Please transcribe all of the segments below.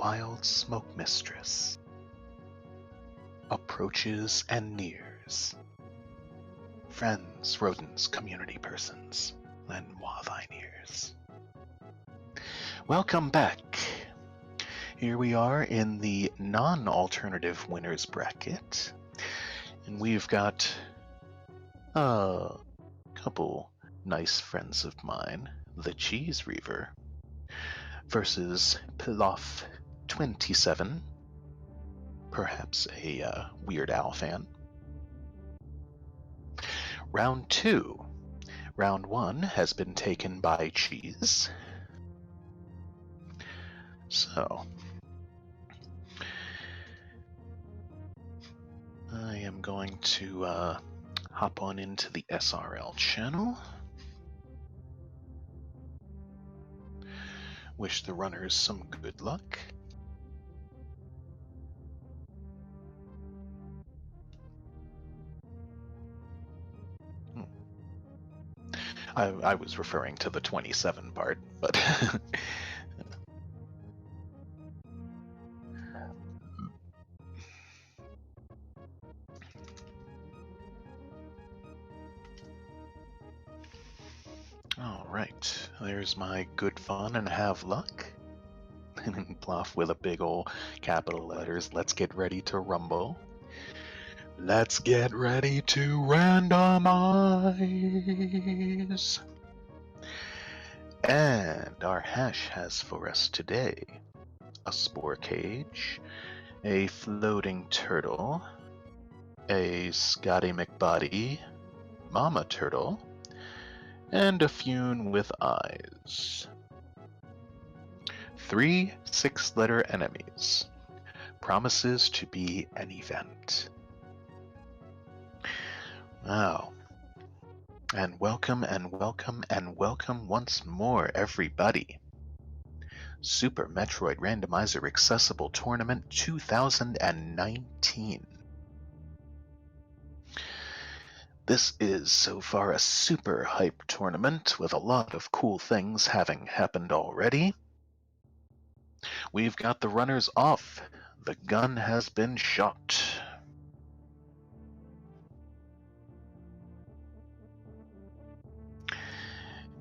wild smoke mistress approaches and nears. Friends, rodents, community persons, and moi thine ears. Welcome back. Here we are in the non-alternative winners bracket, and we've got a couple nice friends of mine, the CheeseReaver versus plof27, perhaps a Weird Al fan. Round 2. Round 1 has been taken by Cheese. So, I am going to hop on into the SRL channel. Wish the runners some good luck. I was referring to the 27 part, but Alright, there's my good fun and have luck. And plof with a big ol' capital letters, let's get ready to rumble. Let's get ready to randomize. And our hash has for us today a spore cage, a floating turtle, a Scotty McBody, mama turtle, and a Fune with eyes. 3 6-letter enemies. Promises to be an event. Wow. And welcome and welcome and welcome once more, everybody. Super Metroid Randomizer Accessible Tournament 2019. This is so far a super hype tournament with a lot of cool things having happened already. We've got the runners off. The gun has been shot.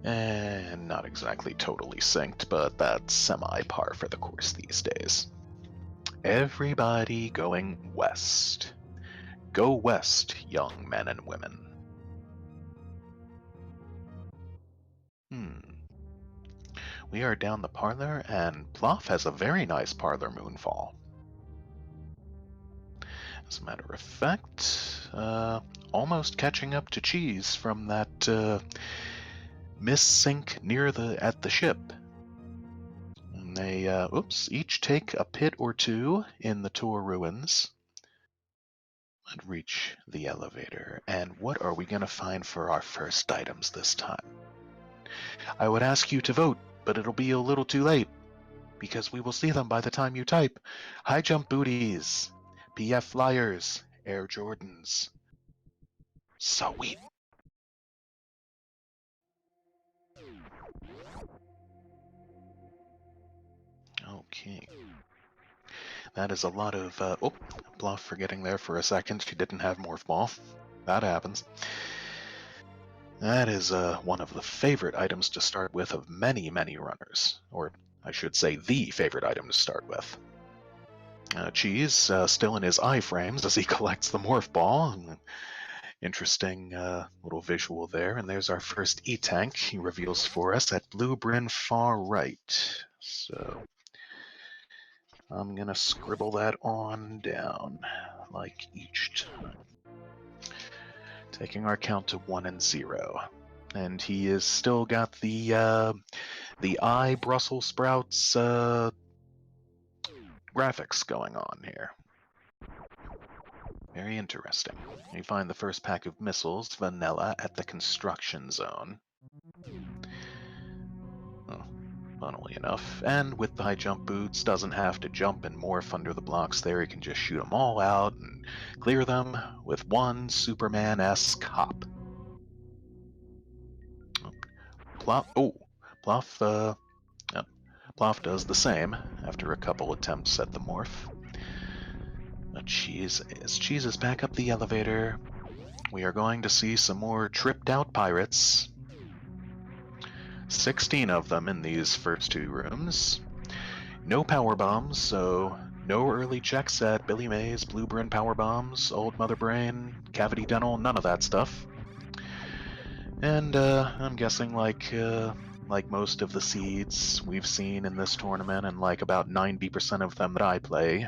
And not exactly totally synced, but that's semi-par for the course these days. Everybody going west. Go west, young men and women. We are down the parlor, and plof has a very nice parlor moonfall. As a matter of fact, almost catching up to Cheese from that miss-sync at the ship. And they, each take a pit or two in the Tor ruins and reach the elevator. And what are we going to find for our first items this time? I would ask you to vote, but it'll be a little too late, because we will see them by the time you type. High jump booties, PF flyers, Air Jordans. Sweet. Okay. That is a lot of, plof forgetting there for a second. She didn't have Morph Ball. That happens. That is one of the favorite items to start with of many, many runners. Or I should say the favorite item to start with. Cheese still in his iframes as he collects the Morph Ball. Interesting little visual there. And there's our first E-Tank he reveals for us at Blue Bryn far right. So I'm going to scribble that on down like each time. Taking our count to 1 and 0. And he has still got the eye Brussels sprouts graphics going on here. Very interesting. You find the first pack of missiles, vanilla, at the construction zone. Oh, funnily enough. And with the high jump boots, doesn't have to jump and morph under the blocks there. He can just shoot them all out and clear them with one Superman-esque hop. Plof Plof does the same after a couple attempts at the morph. Cheese is back up the elevator. We are going to see some more tripped out pirates. 16 of them in these first two rooms. No power bombs, so no early checks at Billy Mays, Blue Bryn power bombs, Old Mother Brain, Cavity Dental, none of that stuff. And I'm guessing like most of the seeds we've seen in this tournament, and like about 90% of them that I play,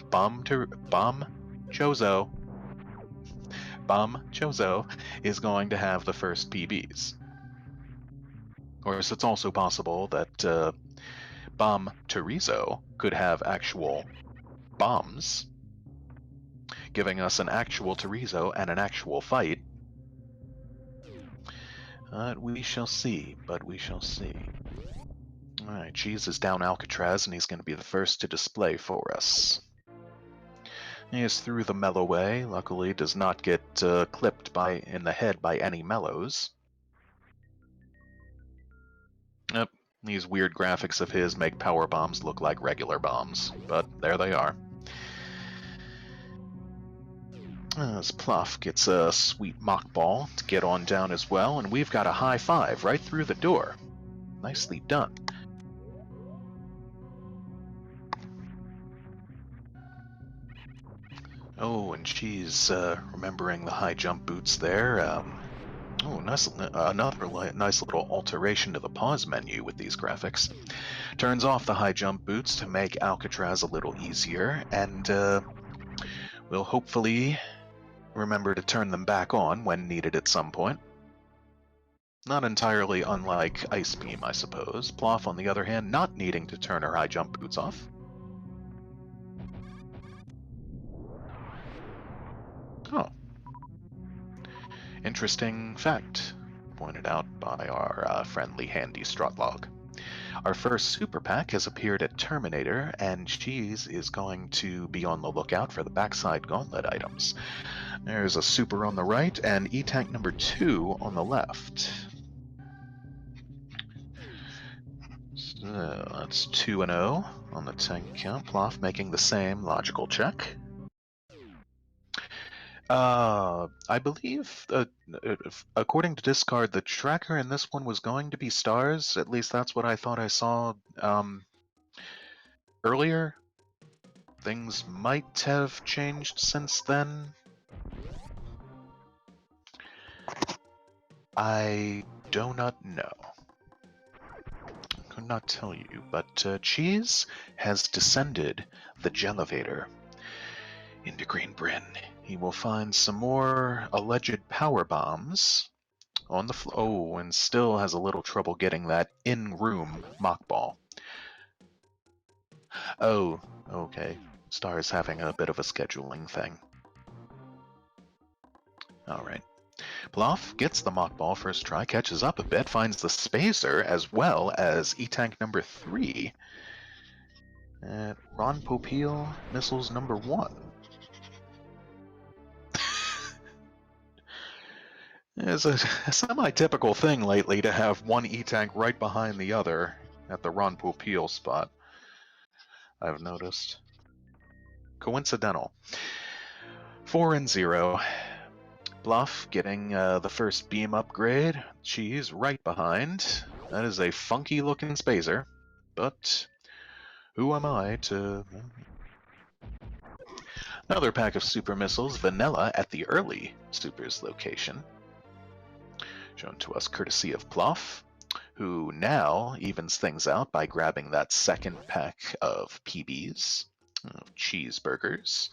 Bum Chozo is going to have the first PBs. Of course, it's also possible that Bum Terizo could have actual bombs, giving us an actual Terizo and an actual fight. We shall see, but we shall see. Alright, Cheese is down Alcatraz, and he's going to be the first to display for us. He is through the mellow way, luckily does not get clipped in the head by any mellows. Yep, these weird graphics of his make power bombs look like regular bombs, but there they are. As Plof gets a sweet mock ball to get on down as well, and we've got a high five right through the door. Nicely done. Oh, and she's remembering the high jump boots there. Oh, another nice little alteration to the pause menu with these graphics. Turns off the high jump boots to make Alcatraz a little easier, and we'll hopefully remember to turn them back on when needed at some point. Not entirely unlike Ice Beam, I suppose. Plof, on the other hand, not needing to turn her high jump boots off. Oh. Interesting fact, pointed out by our friendly handy Strutlog. Our first super pack has appeared at Terminator, and Cheese is going to be on the lookout for the backside gauntlet items. There's a super on the right, and E-Tank number 2 on the left. So that's 2-0 on the tank count. Plof making the same logical check. I believe, according to Discard, the tracker in this one was going to be stars. At least that's what I thought I saw earlier. Things might have changed since then. I do not know. Could not tell you, but Cheese has descended the Jellivator into Green Bryn. He will find some more alleged power bombs on the floor. Oh, and still has a little trouble getting that in-room mock ball. Oh, okay. Star's having a bit of a scheduling thing. Alright. Plof gets the mock ball first try, catches up a bit, finds the spacer as well as E-Tank number 3. At Ron Popeil missiles number 1. It's a semi-typical thing lately to have one E-Tank right behind the other at the Ron Popeil spot, I've noticed. Coincidental. 4-0. Bluff getting the first beam upgrade. Cheese right behind. That is a funky looking spacer, but who am I to... Another pack of super missiles, vanilla at the early supers location. Shown to us courtesy of Plof, who now evens things out by grabbing that second pack of PBs, of cheeseburgers.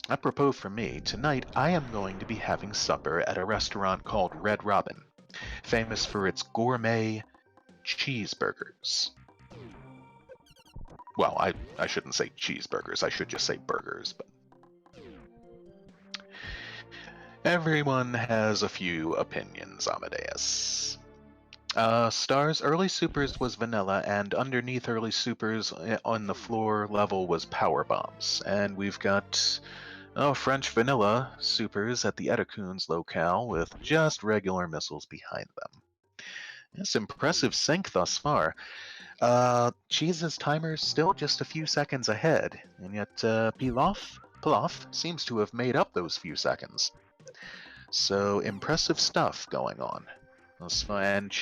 Apropos for me, tonight I am going to be having supper at a restaurant called Red Robin, famous for its gourmet cheeseburgers. Well, I shouldn't say cheeseburgers, I should just say burgers, but... Everyone has a few opinions, Amadeus. Stars, early supers was vanilla, and underneath early supers on the floor level was power bombs. And we've got French vanilla supers at the Etacoons locale with just regular missiles behind them. Yes, impressive sync thus far. Cheese's timer's still just a few seconds ahead, and yet Plof seems to have made up those few seconds. So impressive stuff going on. And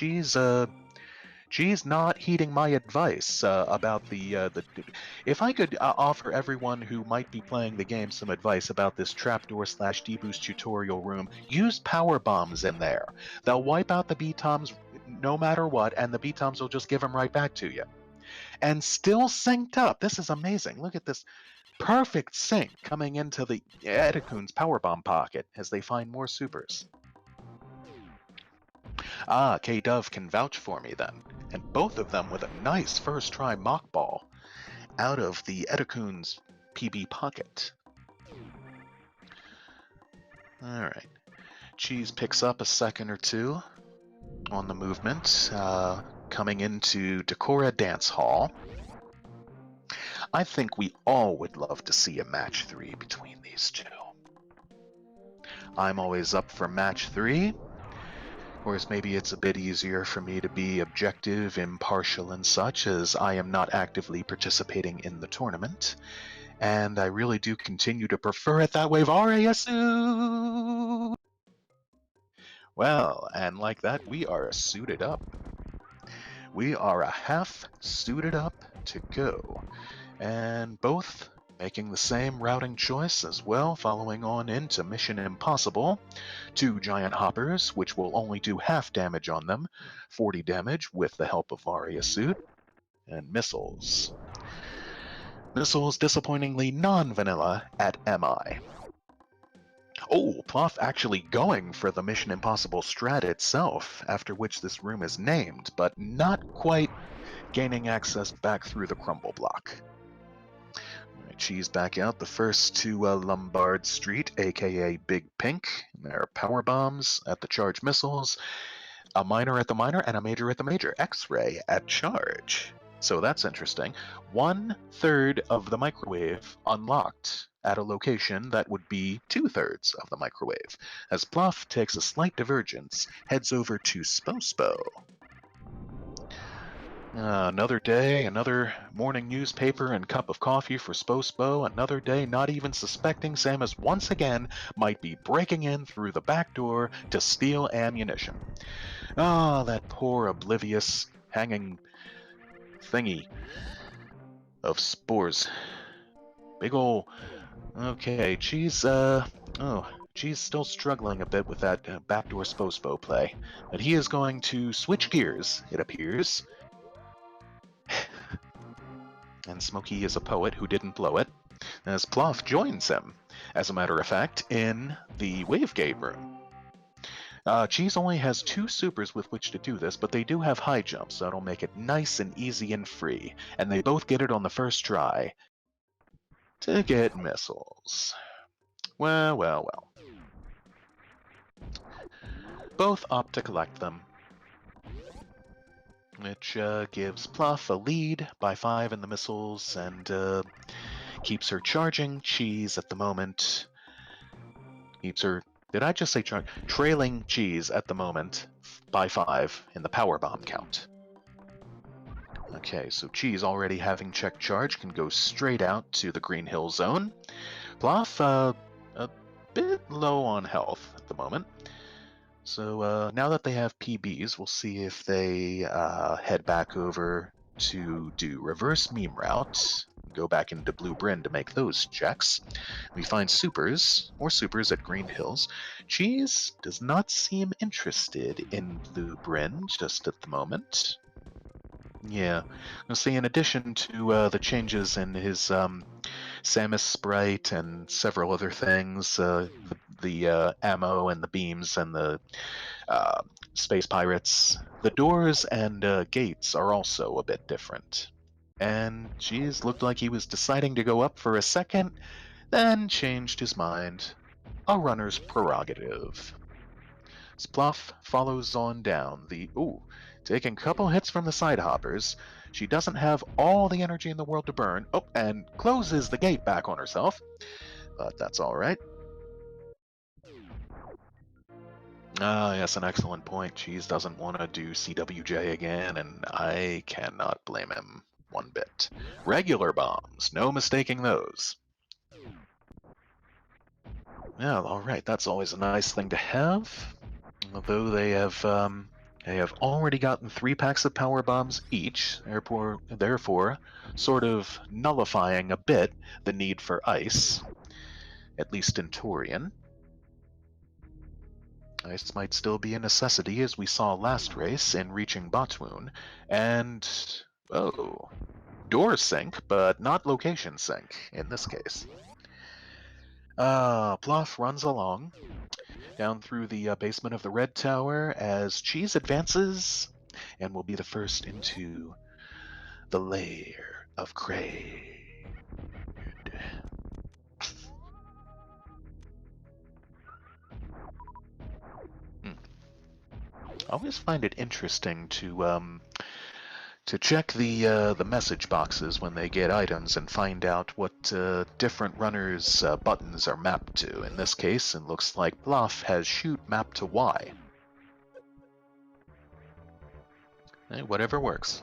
She's not heeding my advice about the. If I could offer everyone who might be playing the game some advice about this trapdoor/deboost tutorial room, use power bombs in there. They'll wipe out the B-toms no matter what, and the B-toms will just give them right back to you. And still synced up. This is amazing. Look at this perfect sync coming into the Edekun's power bomb pocket as they find more supers. Ah, K-Dove can vouch for me then. And both of them with a nice first try mock ball out of the Edekun's PB pocket. Alright. Cheese picks up a second or two on the movement, coming into Decora Dance Hall. I think we all would love to see a match 3 between these two. I'm always up for match 3. Of course, maybe it's a bit easier for me to be objective, impartial, and such, as I am not actively participating in the tournament. And I really do continue to prefer it that way. Variasu! Well, and like that, we are suited up. We are a half suited up to go. And both making the same routing choice as well, following on into Mission Impossible. 2 giant hoppers, which will only do half damage on them, 40 damage with the help of Varia Suit, and missiles. Missiles disappointingly non-vanilla at MI. Oh, Plof actually going for the Mission Impossible strat itself, after which this room is named, but not quite gaining access back through the crumble block. Cheese back out the first to Lombard Street, aka Big Pink. There are power bombs at the charge missiles, a minor at the minor, and a major at the major. X-ray at charge. So that's interesting. 1/3 of the microwave unlocked at a location that would be 2/3 of the microwave, as Plof takes a slight divergence, heads over to Spospo. Another day, another morning newspaper and cup of coffee for Spospo. Another day not even suspecting Samus once again might be breaking in through the back door to steal ammunition. Ah, that poor oblivious hanging thingy of spores. Big ol'... Okay, Cheese, Cheese still struggling a bit with that backdoor Spospo play. But he is going to switch gears, it appears. And Smokey is a poet who didn't blow it, as Plof joins him, as a matter of fact, in the Wavegate room. Cheese only has 2 supers with which to do this, but they do have high jumps, so it'll make it nice and easy and free. And they both get it on the first try to get missiles. Well. Both opt to collect them, which gives Plof a lead by 5 in the missiles and keeps her charging. Cheese at the moment keeps her... Did I just say trailing Cheese at the moment by 5 in the power bomb count. Okay, so Cheese already having checked charge can go straight out to the Green Hill Zone. Plof, a bit low on health at the moment. So now that they have PBs, we'll see if they head back over to do reverse meme route, go back into Blue Bryn to make those checks. We find supers at Green Hills. Cheese does not seem interested in Blue Bryn just at the moment. Yeah, I'll see. In addition to the changes in his Samus sprite and several other things, the ammo and the beams and the space pirates, the doors and gates are also a bit different. And geez, looked like he was deciding to go up for a second, then changed his mind. A runner's prerogative. Spluff follows on down the... Ooh, taking a couple hits from the side hoppers. She doesn't have all the energy in the world to burn. Oh, and closes the gate back on herself. But that's alright. Ah, yes, an excellent point. Cheese doesn't want to do CWJ again, and I cannot blame him one bit. Regular bombs, no mistaking those. Yeah, all right, that's always a nice thing to have. Although they have already gotten 3 packs of power bombs each, therefore sort of nullifying a bit the need for ice, at least in Torian. Ice might still be a necessity, as we saw last race in reaching Botwoon, and oh, door sync, but not location sync in this case. Plof runs along down through the basement of the Red Tower as Cheese advances and will be the first into the lair of Kraid. I always find it interesting to check the message boxes when they get items and find out what different runners' buttons are mapped to. In this case, it looks like Plof has shoot mapped to Y. Hey, whatever works.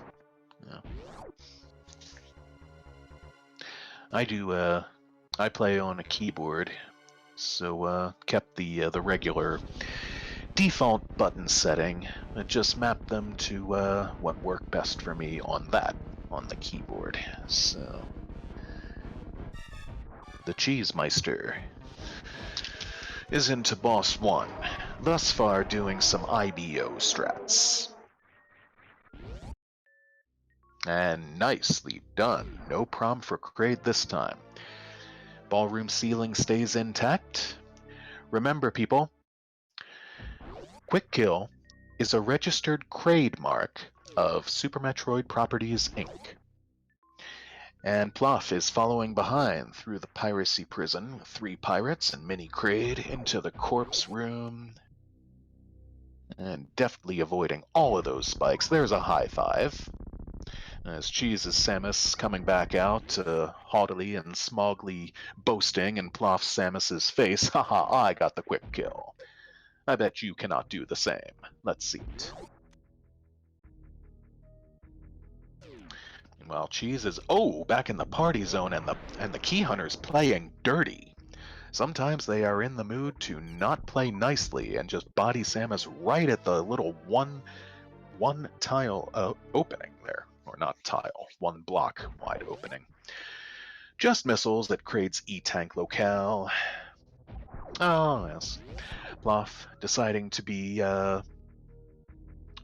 Yeah. I play on a keyboard, so kept the regular default button setting. I just mapped them to what worked best for me on the keyboard. So the Cheesemeister is into boss 1, thus far doing some IBO strats. And nicely done. No prom for Kraid this time. Ballroom ceiling stays intact. Remember, people, Quick Kill is a registered Kraid mark of Super Metroid Properties, Inc. And Plof is following behind through the piracy prison with 3 pirates and Mini Kraid into the corpse room. And deftly avoiding all of those spikes. There's a high 5. As Cheese's Samus coming back out, haughtily and smogly boasting in Plof Samus's face, haha, I got the quick kill. I bet you cannot do the same. Let's see it. Meanwhile, Cheese is back in the party zone, and the Key Hunters playing dirty. Sometimes they are in the mood to not play nicely and just body Samus right at the little one tile opening there. Or not tile, 1 block wide opening. Just missiles that creates E-Tank locale. Oh, yes. Plof deciding to be a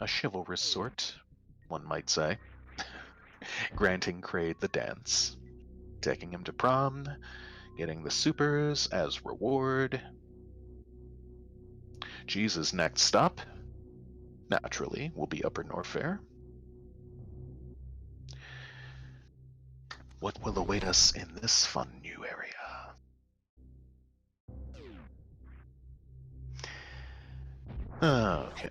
chivalrous sort, one might say. Granting Kraid the dance. Taking him to prom, getting the supers as reward. Cheese's next stop, naturally, will be Upper Norfair. What will await us in this fun new area? Okay.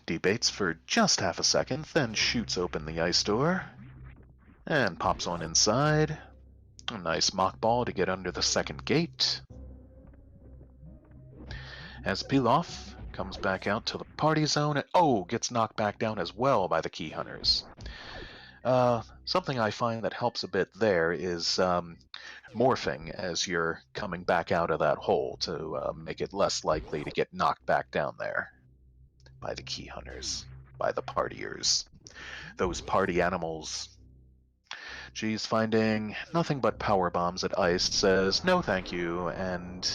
Debates for just half a second, then shoots open the ice door and pops on inside. A nice mock ball to get under the second gate. As Pilaf comes back out to the party zone and gets knocked back down as well by the Key Hunters. Something I find that helps a bit there is morphing as you're coming back out of that hole to make it less likely to get knocked back down there by the Key Hunters, by the partiers, those party animals. She's finding nothing but power bombs at ice, says no thank you, and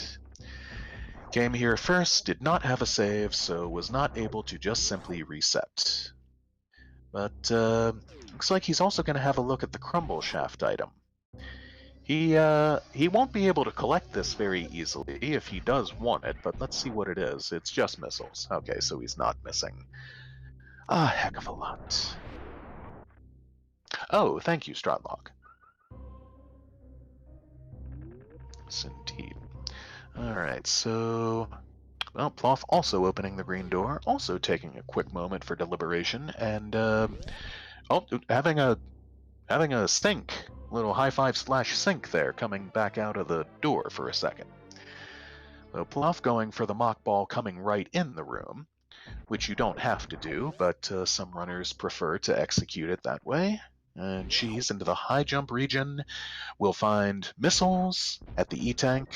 came here first, did not have a save, so was not able to just simply reset. But looks like he's also going to have a look at the crumble shaft item. He won't be able to collect this very easily if he does want it, but let's see what it is. It's just missiles. Okay, so he's not missing a heck of a lot. Oh, thank you, Stratlock. Yes, indeed. Alright, so... Well, Plof also opening the green door, also taking a quick moment for deliberation, and having a sync, little high 5 / sync there, coming back out of the door for a second. So Plof going for the mock ball coming right in the room, which you don't have to do, but some runners prefer to execute it that way. And Cheese into the high jump region will find missiles at the E-tank,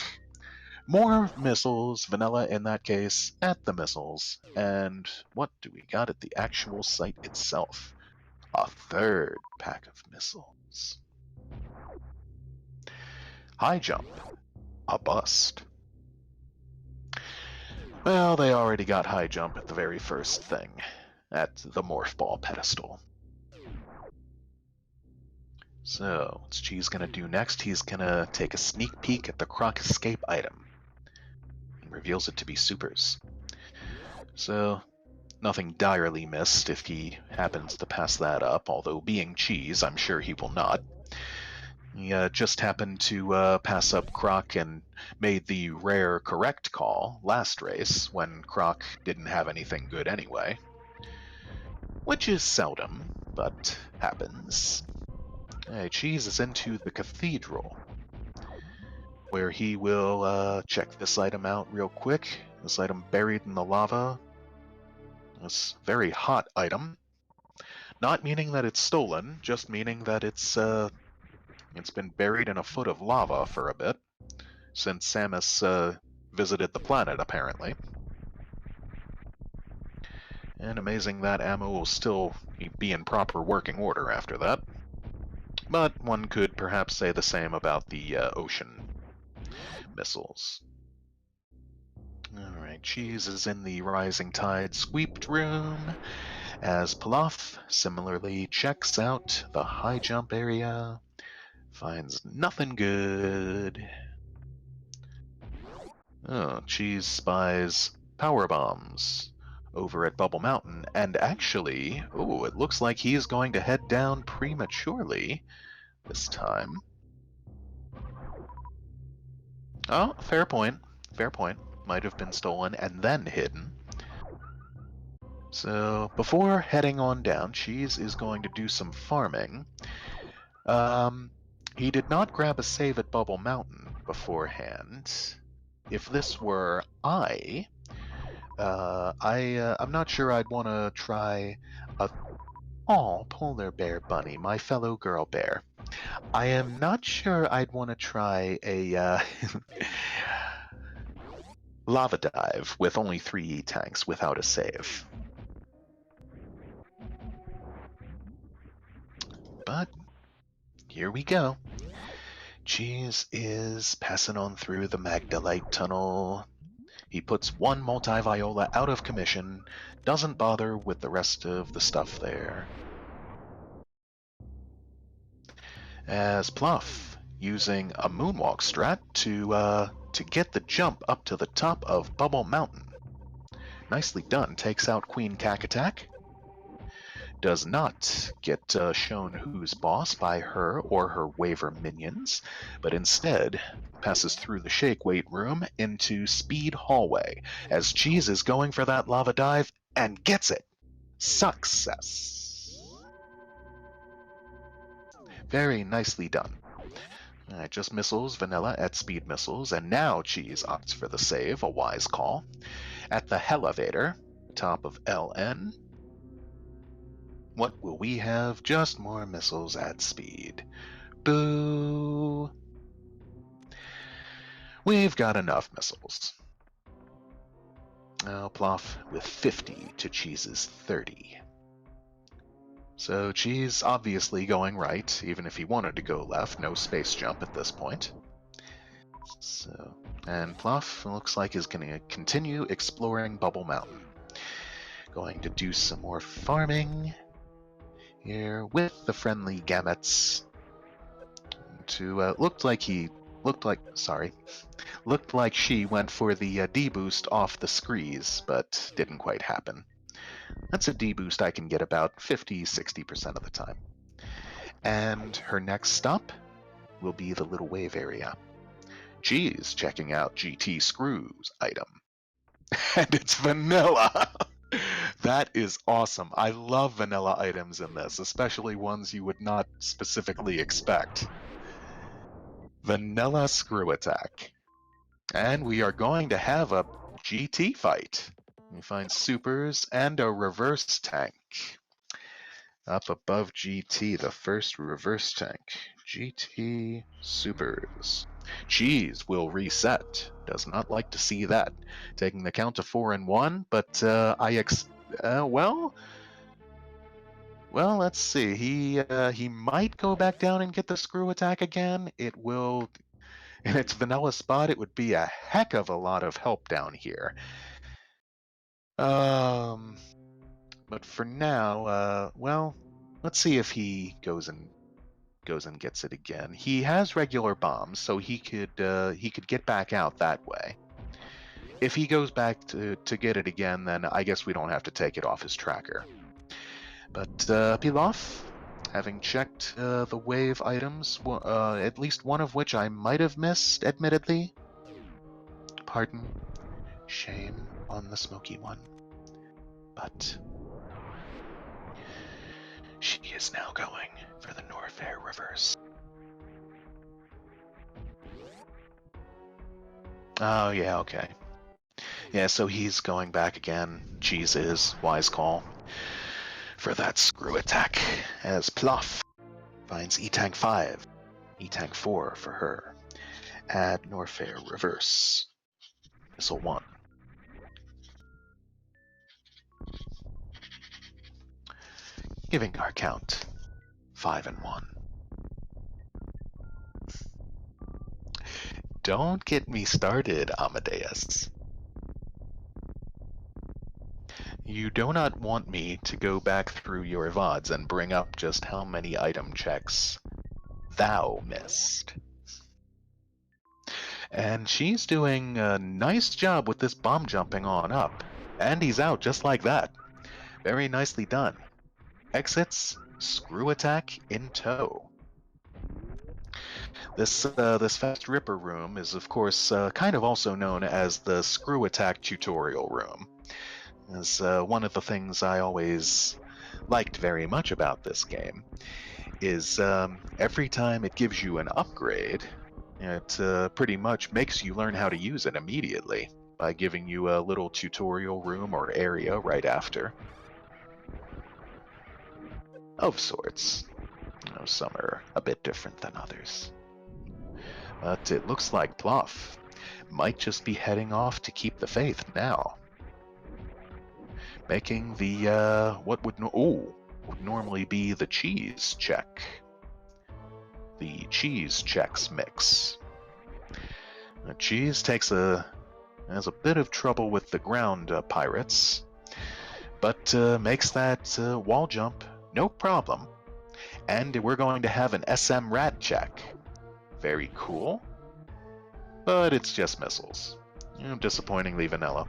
more missiles, Vanilla in that case, at the missiles. And what do we got at the actual site itself? A third pack of missiles. High jump, a bust. Well, they already got high jump at the very first thing, at the morph ball pedestal. So, what's Cheese gonna do next? He's gonna take a sneak peek at the Croc escape item. He reveals it to be supers. So, nothing direly missed if he happens to pass that up, although being Cheese, I'm sure he will not. He just happened to pass up Croc and made the rare correct call last race when Croc didn't have anything good anyway. Which is seldom, but happens. Hey, Cheese is into the Cathedral, where he will check this item out real quick. This item buried in the lava. This very hot item. Not meaning that it's stolen, just meaning that it's been buried in a foot of lava for a bit, since Samus visited the planet, apparently. And amazing that ammo will still be in proper working order after that. But one could perhaps say the same about the ocean missiles. Alright, Cheese is in the Rising Tide sweeped room, as Plof similarly checks out the high jump area, finds nothing good. Oh, Cheese spies power bombs over at Bubble Mountain, and actually, it looks like he is going to head down prematurely this time. Oh, fair point. Fair point. Might have been stolen and then hidden. So, before heading on down, Cheese is going to do some farming. He did not grab a save at Bubble Mountain beforehand. If this were I'm not sure I'd want to try a... Oh, polar bear bunny, my fellow girl bear. I am not sure I'd want to try a lava dive with only 3 E-tanks without a save. But here we go. Cheese is passing on through the Magdalite tunnel. He puts one multi-viola out of commission, doesn't bother with the rest of the stuff there. As Plof, using a moonwalk strat to get the jump up to the top of Bubble Mountain. Nicely done, takes out Queen Cack-Attack. Does not get shown who's boss by her or her waiver minions, but instead passes through the shake weight room into Speed Hallway, as Cheese is going for that lava dive and gets it. Success. Very nicely done. Just missiles, Vanilla at speed missiles, and now Cheese opts for the save, a wise call. At the Hellevator, top of LN. What will we have? Just more missiles at speed. Boo! We've got enough missiles. Now Plof with 50 to Cheese's 30. So Cheese obviously going right, even if he wanted to go left. No space jump at this point. So, and Plof looks like is going to continue exploring Bubble Mountain. Going to do some more farming here with the friendly gametes. To looked like she went for the D boost off the screes, but didn't quite happen. That's a D boost I can get about 50-60% of the time. And her next stop will be the little wave area. Cheese checking out GT Screws item. And it's vanilla! That is awesome. I love vanilla items in this, especially ones you would not specifically expect. Vanilla Screw Attack. And we are going to have a GT fight. We find supers and a reverse tank. Up above GT, the first reverse tank. GT supers. Cheese will reset. Does not like to see that. Taking the count to 4 and 1, but well, let's see. He might go back down and get the screw attack again. It will, in its vanilla spot, it would be a heck of a lot of help down here. But for now, well, let's see if he goes and gets it again. He has regular bombs, so he could get back out that way. If he goes back to get it again, then I guess we don't have to take it off his tracker. But Plof, having checked the wave items, at least one of which I might have missed, admittedly. Pardon, shame on the smoky one. But she is now going for the Norfair reverse. Oh, yeah, okay. Yeah, so he's going back again. Cheese is. Wise call. For that screw attack, as Plof finds E-Tank 5, E-Tank 4 for her. Add Norfair reverse. Missile 1. Giving our count 5 and 1. Don't get me started, Amadeus. You do not want me to go back through your VODs and bring up just how many item checks thou missed. And she's doing a nice job with this bomb jumping on up. And he's out just like that. Very nicely done. Exits, screw attack in tow. This Fast Ripper room is, of course, kind of also known as the screw attack tutorial room. As one of the things I always liked very much about this game is every time it gives you an upgrade, it pretty much makes you learn how to use it immediately by giving you a little tutorial room or area right after. Of sorts. Some are a bit different than others. But it looks like Plof might just be heading off to keep the faith now. Making the, what would normally be the cheese check. The cheese checks mix. Cheese has a bit of trouble with the ground pirates, but makes that wall jump no problem. And we're going to have an SMRAT check. Very cool. But it's just missiles. Disappointingly vanilla.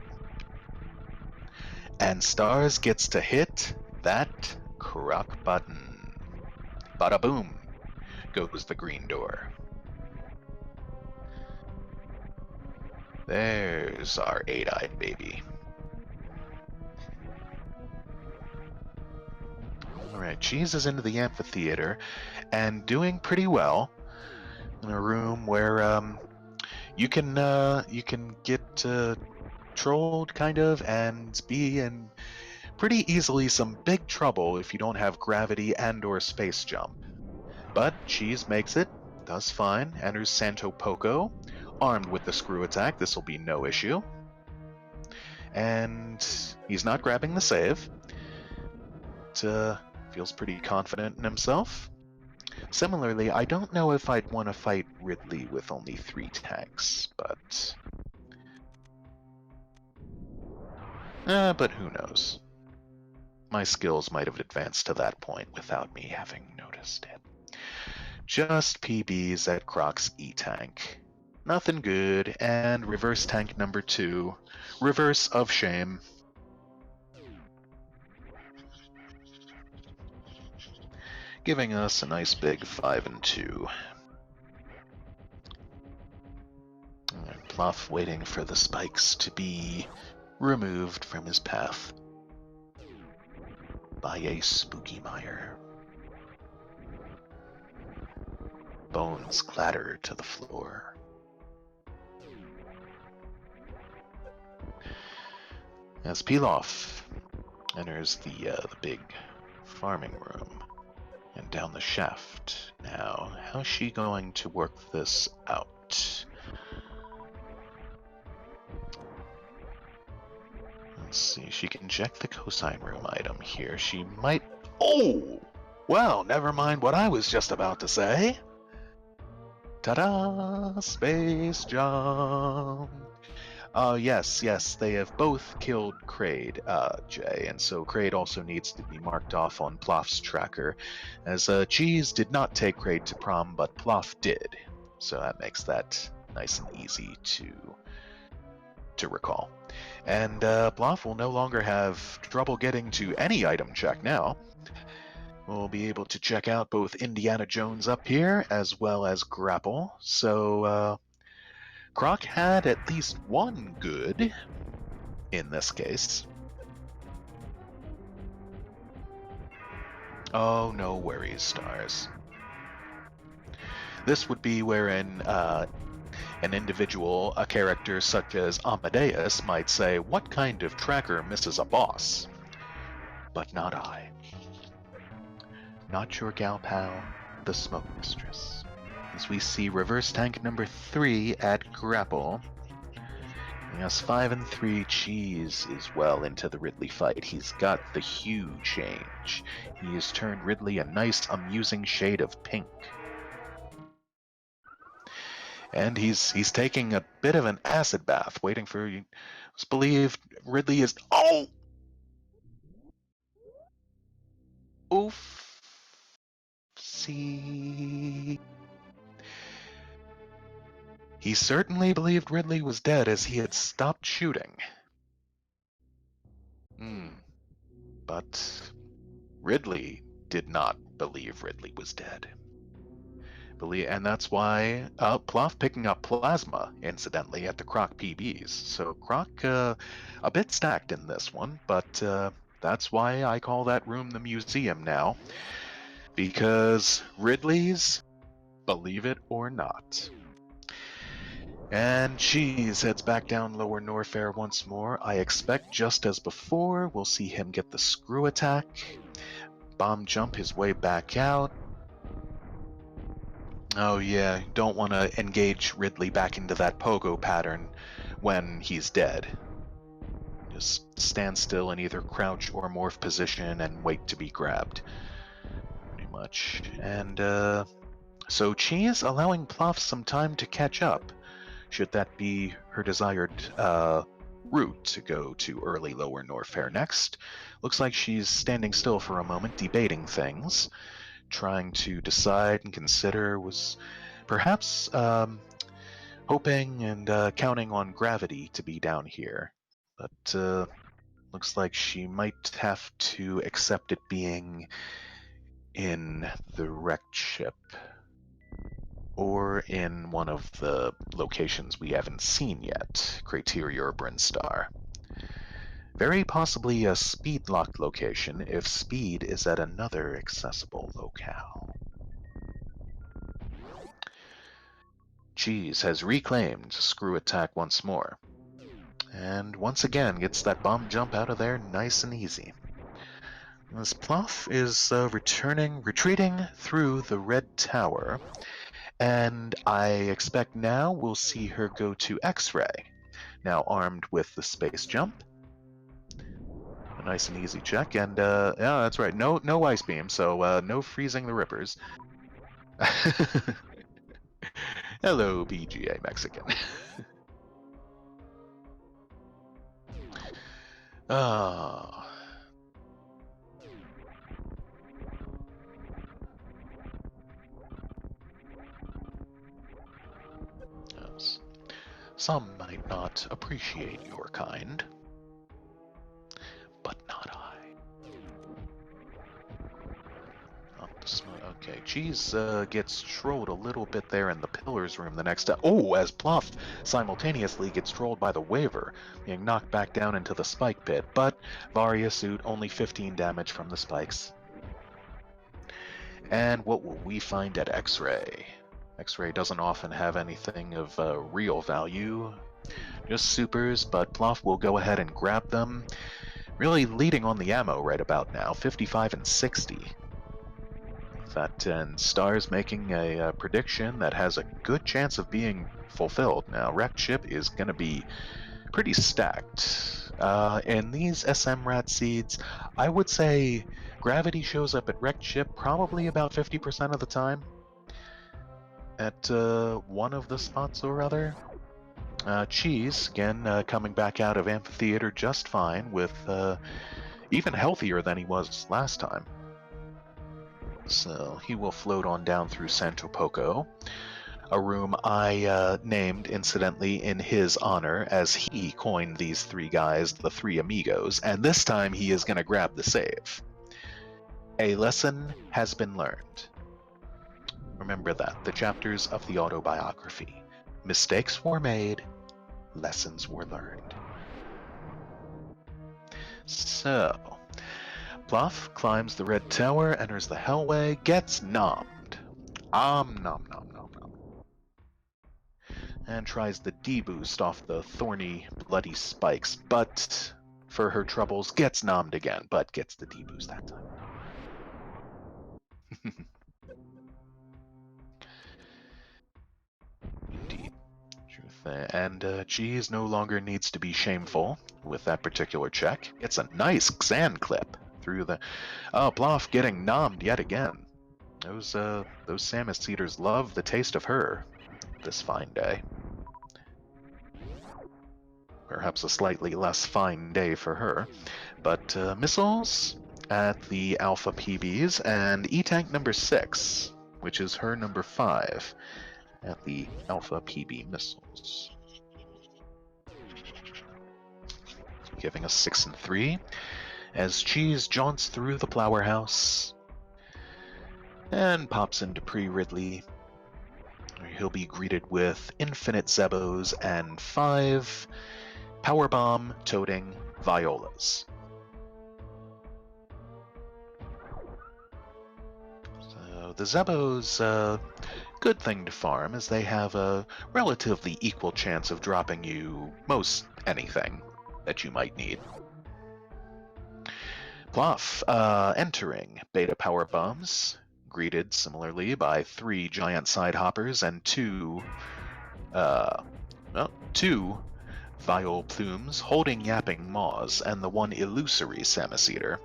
And Stars gets to hit that croc button. Bada boom goes the green door. There's our 8-eyed baby. Alright, Cheese is into the amphitheater and doing pretty well in a room where you can get trolled kind of and be in pretty easily some big trouble if you don't have gravity and or space jump. But Cheese makes it, does fine, enters Santo Poco, armed with the screw attack. This will be no issue. And he's not grabbing the save. Feels pretty confident in himself. Similarly, I don't know if I'd want to fight Ridley with only 3 tanks, but who knows? My skills might have advanced to that point without me having noticed it. Just PBs at Croc's E-Tank. Nothing good, and reverse tank number 2. Reverse of shame. Giving us a nice big 5 and 2. And Plof waiting for the spikes to be removed from his path by a spooky mire. Bones clatter to the floor. As Plof enters the big farming room and down the shaft. Now, how's she going to work this out? Let's see, she can check the cosine room item here. She might... Oh! Well, never mind what I was just about to say. Ta-da! Space jump! Yes, they have both killed Kraid, Jay, and so Kraid also needs to be marked off on Plof's tracker, as Cheese did not take Kraid to prom, but Plof did, so that makes that nice and easy to recall. And Plof will no longer have trouble getting to any item check now. We'll be able to check out both Indiana Jones up here, as well as Grapple, so Croc had at least one good in this case. Oh, no worries, stars. This would be wherein an individual, a character such as Amadeus, might say, "What kind of tracker misses a boss?" But not I. Not your gal pal, the Smoke Mistress. As we see reverse tank number 3 at Grapple. Yes, 5 and 3 Cheese is well into the Ridley fight. He's got the hue change. He has turned Ridley a nice, amusing shade of pink. And he's taking a bit of an acid bath, waiting for you. It's believed Ridley is... Oh! Oof. See... He certainly believed Ridley was dead as he had stopped shooting. But Ridley did not believe Ridley was dead. And that's why Plof picking up plasma, incidentally, at the Croc PBs. So Croc a bit stacked in this one, but that's why I call that room the museum now. Because Ridley's, believe it or not. And Cheese heads back down Lower Norfair once more. I expect, just as before, we'll see him get the screw attack, bomb jump his way back out. Oh yeah, don't want to engage Ridley back into that pogo pattern when he's dead. Just stand still in either crouch or morph position and wait to be grabbed. Pretty much. And so Cheese allowing Plof some time to catch up, should that be her desired route to go to early Lower Norfair next. Looks like she's standing still for a moment, debating things, trying to decide and consider, was perhaps hoping and counting on gravity to be down here. But looks like she might have to accept it being in the wrecked ship, or in one of the locations we haven't seen yet, Criteria or Brinstar. Very possibly a speed locked location if speed is at another accessible locale. Cheese has reclaimed Screw Attack once more, and once again gets that bomb jump out of there nice and easy. As Plof is retreating through the red tower, and I expect now we'll see her go to X-Ray, now armed with the space jump. A nice and easy check, and yeah, that's right, no ice beam, so no freezing the rippers. Hello, PGA Mexican. Oh. Yes. Some might not appreciate your kind, but not I. Okay, Cheese gets trolled a little bit there in the Pillars room the next time. Oh, as Plof simultaneously gets trolled by the Waver, being knocked back down into the spike pit, but Varia suit, only 15 damage from the spikes. And what will we find at X-Ray? X-Ray doesn't often have anything of real value Just supers, but Plof will go ahead and grab them. Really leading on the ammo right about now, 55 and 60. That and Star's making a prediction that has a good chance of being fulfilled. Now, Wrecked Ship is going to be pretty stacked. In these SMRAT seeds, I would say Gravity shows up at Wrecked Ship probably about 50% of the time. At one of the spots or other. Cheese, again, coming back out of Amphitheater just fine, with even healthier than he was last time. So he will float on down through Santo Poco, a room I named, incidentally, in his honor, as he coined these three guys the Three Amigos, and this time he is going to grab the save. A lesson has been learned. Remember that, the chapters of the autobiography. Mistakes were made, lessons were learned. So, Plof climbs the red tower, enters the hellway, gets nommed. Nom nom nom nom. And tries the D-boost off the thorny, bloody spikes, but for her troubles, gets nommed again, but gets the D-boost that time. Indeed. And Cheese no longer needs to be shameful with that particular check. It's a nice sand clip through the... Oh, Plof getting nommed yet again. Those Samus Eaters love the taste of her this fine day. Perhaps a slightly less fine day for her. But missiles at the Alpha PBs, and E-Tank number 6, which is her number 5, at the Alpha PB missiles. Giving us 6 and 3, as Cheese jaunts through the Flower House and pops into Pre-Ridley. He'll be greeted with infinite Zebos and 5 powerbomb-toting Violas. So the Zebos, good thing to farm, as they have a relatively equal chance of dropping you most anything that you might need. Plof, entering Beta Power Bombs, greeted similarly by 3 giant side hoppers and 2 Viol Plumes holding Yapping Maws, and the one illusory Samus Eater,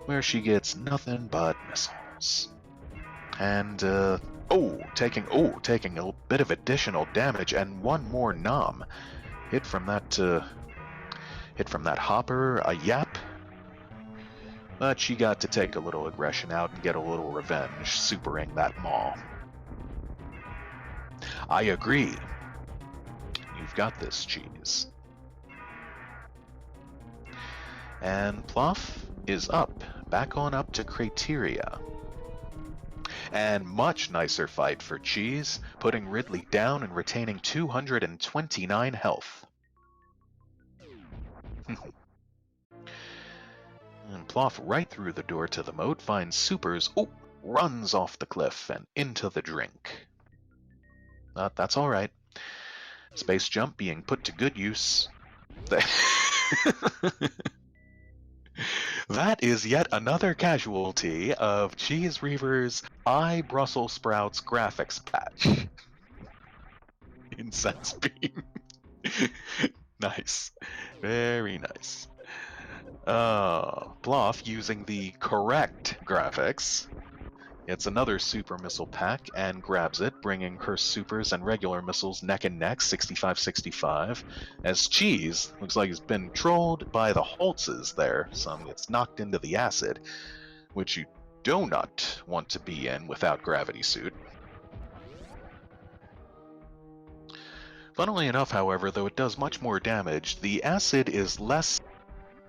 where she gets nothing but missiles. And taking a bit of additional damage, and one more nom hit from that hopper, a Yap. But she got to take a little aggression out and get a little revenge, supering that maw. I agree. You've got this, Cheese. And Plof is up, back on up to Crateria. And much nicer fight for Cheese, putting Ridley down and retaining 229 health. And Plof right through the door to the moat, finds supers, runs off the cliff and into the drink. That's alright. Space jump being put to good use. That is yet another casualty of CheeseReaver's Brussels Sprouts graphics patch. Incense beam. Nice. Very nice. Plof using the correct graphics. It's another super missile pack and grabs it, bringing her supers and regular missiles neck and neck, 65-65, as Cheese looks like he's been trolled by the Holtzes there. Some gets knocked into the acid, which you do not want to be in without gravity suit. Funnily enough, however, though it does much more damage, the acid is less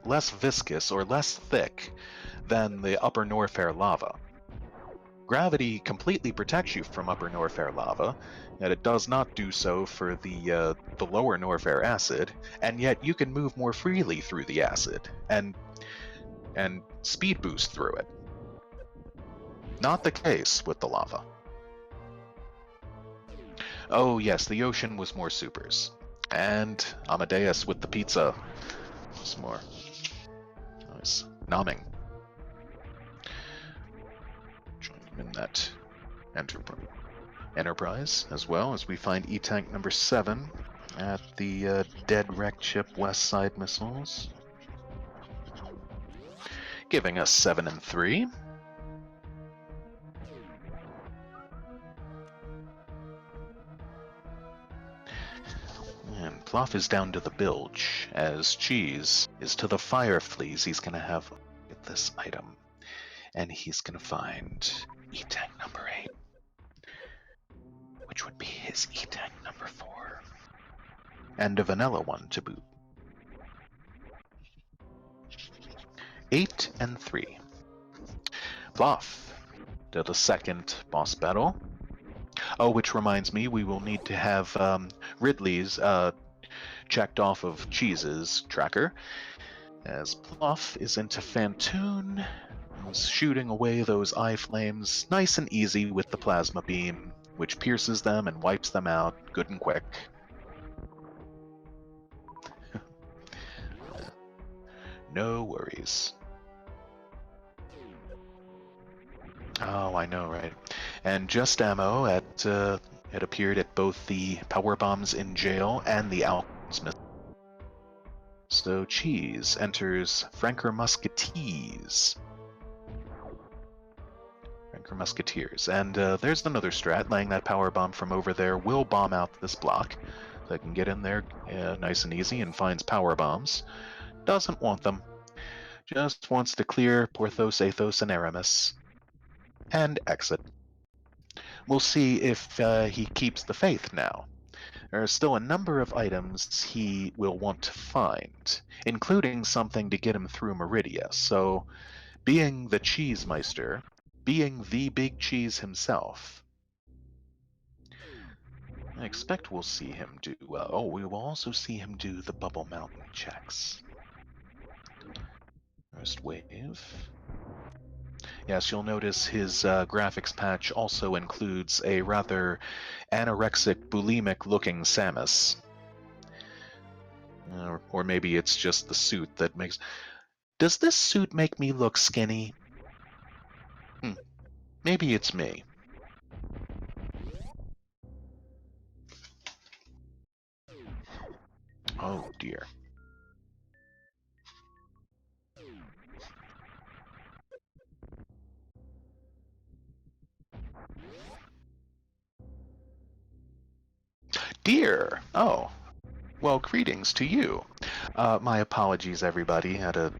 viscous or less thick than the upper Norfair lava. Gravity completely protects you from upper Norfair lava, yet it does not do so for the lower Norfair acid, and yet you can move more freely through the acid and speed boost through it. Not the case with the lava. Oh yes, the ocean was more supers. And Amadeus with the pizza. Some more. Nice. Nomming. Join him in that enterprise, as well as we find E-Tank number 7 at the dead wrecked ship West Side Missiles, giving us 7 and 3. And Plof is down to the bilge, as Cheese is to the fire fleas. He's going to have at this item, and he's going to find E-Tank number 8, which would be his E-Tank number 4, and a vanilla one to boot. 8 and 3. Plof to the second boss battle. Oh, which reminds me, we will need to have Ridley's checked off of Cheese's tracker, as Plof is into Fantoon, is shooting away those eye flames nice and easy with the plasma beam, which pierces them and wipes them out good and quick. No worries. Oh, I know, right? And just ammo at it appeared at both the power bombs in jail and the Alchemist. So Cheese enters Franker Musketeers. Franker Musketeers. And there's another strat, laying that power bomb from over there will bomb out this block. So I can get in there nice and easy and finds power bombs. Doesn't want them. Just wants to clear Porthos, Athos, and Aramis. And exit. We'll see if he keeps the faith now. There are still a number of items he will want to find, including something to get him through Meridia. So, being the Cheesemeister, being the big cheese himself, I expect we'll see him do well. Oh, we will also see him do the Bubble Mountain checks. First wave. Yes, you'll notice his graphics patch also includes a rather anorexic, bulimic-looking Samus. Or maybe it's just the suit that makes... Does this suit make me look skinny? Maybe it's me. Oh, dear. Dear! Oh. Well, greetings to you. My apologies, everybody. Had a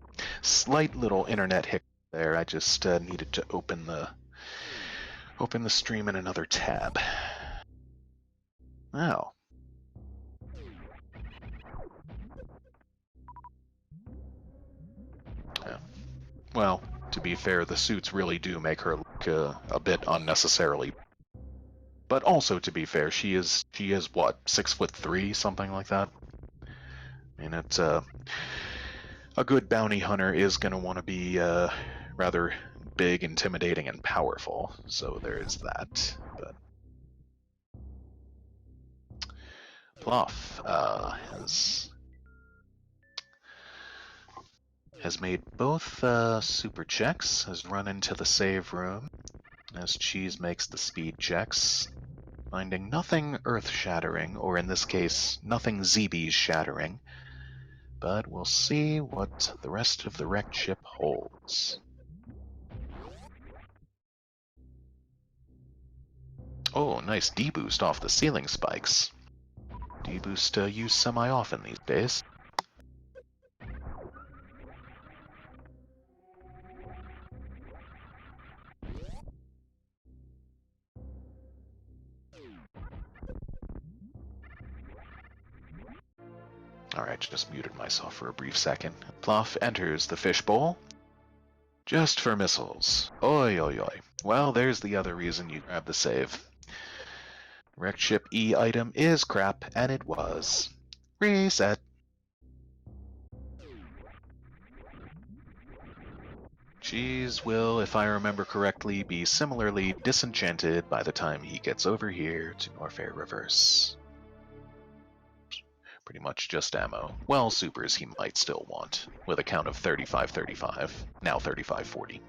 slight little internet hiccup there. I just needed to open the stream in another tab. Oh. Yeah. Well, to be fair, the suits really do make her look a bit unnecessarily. But also, to be fair, she is what, 6'3", something like that. I mean, it's a good bounty hunter is going to want to be rather big, intimidating, and powerful. So there's that. But Plof has made both super checks, has run into the save room, as Cheese makes the speed checks, finding nothing earth-shattering, or in this case, nothing ZB-shattering. But we'll see what the rest of the wrecked ship holds. Oh, nice D-boost off the ceiling spikes. D-boost used semi-often these days. Alright, just muted myself for a brief second. Plof enters the fishbowl. Just for missiles. Oi, oi, oi. Well, there's the other reason you grab the save. Wrecked ship E item is crap, and it was. Reset. Cheese will, if I remember correctly, be similarly disenchanted by the time he gets over here to Norfair Reverse. Pretty much just ammo. Well, supers he might still want, with a count of 35-35, now 35-40.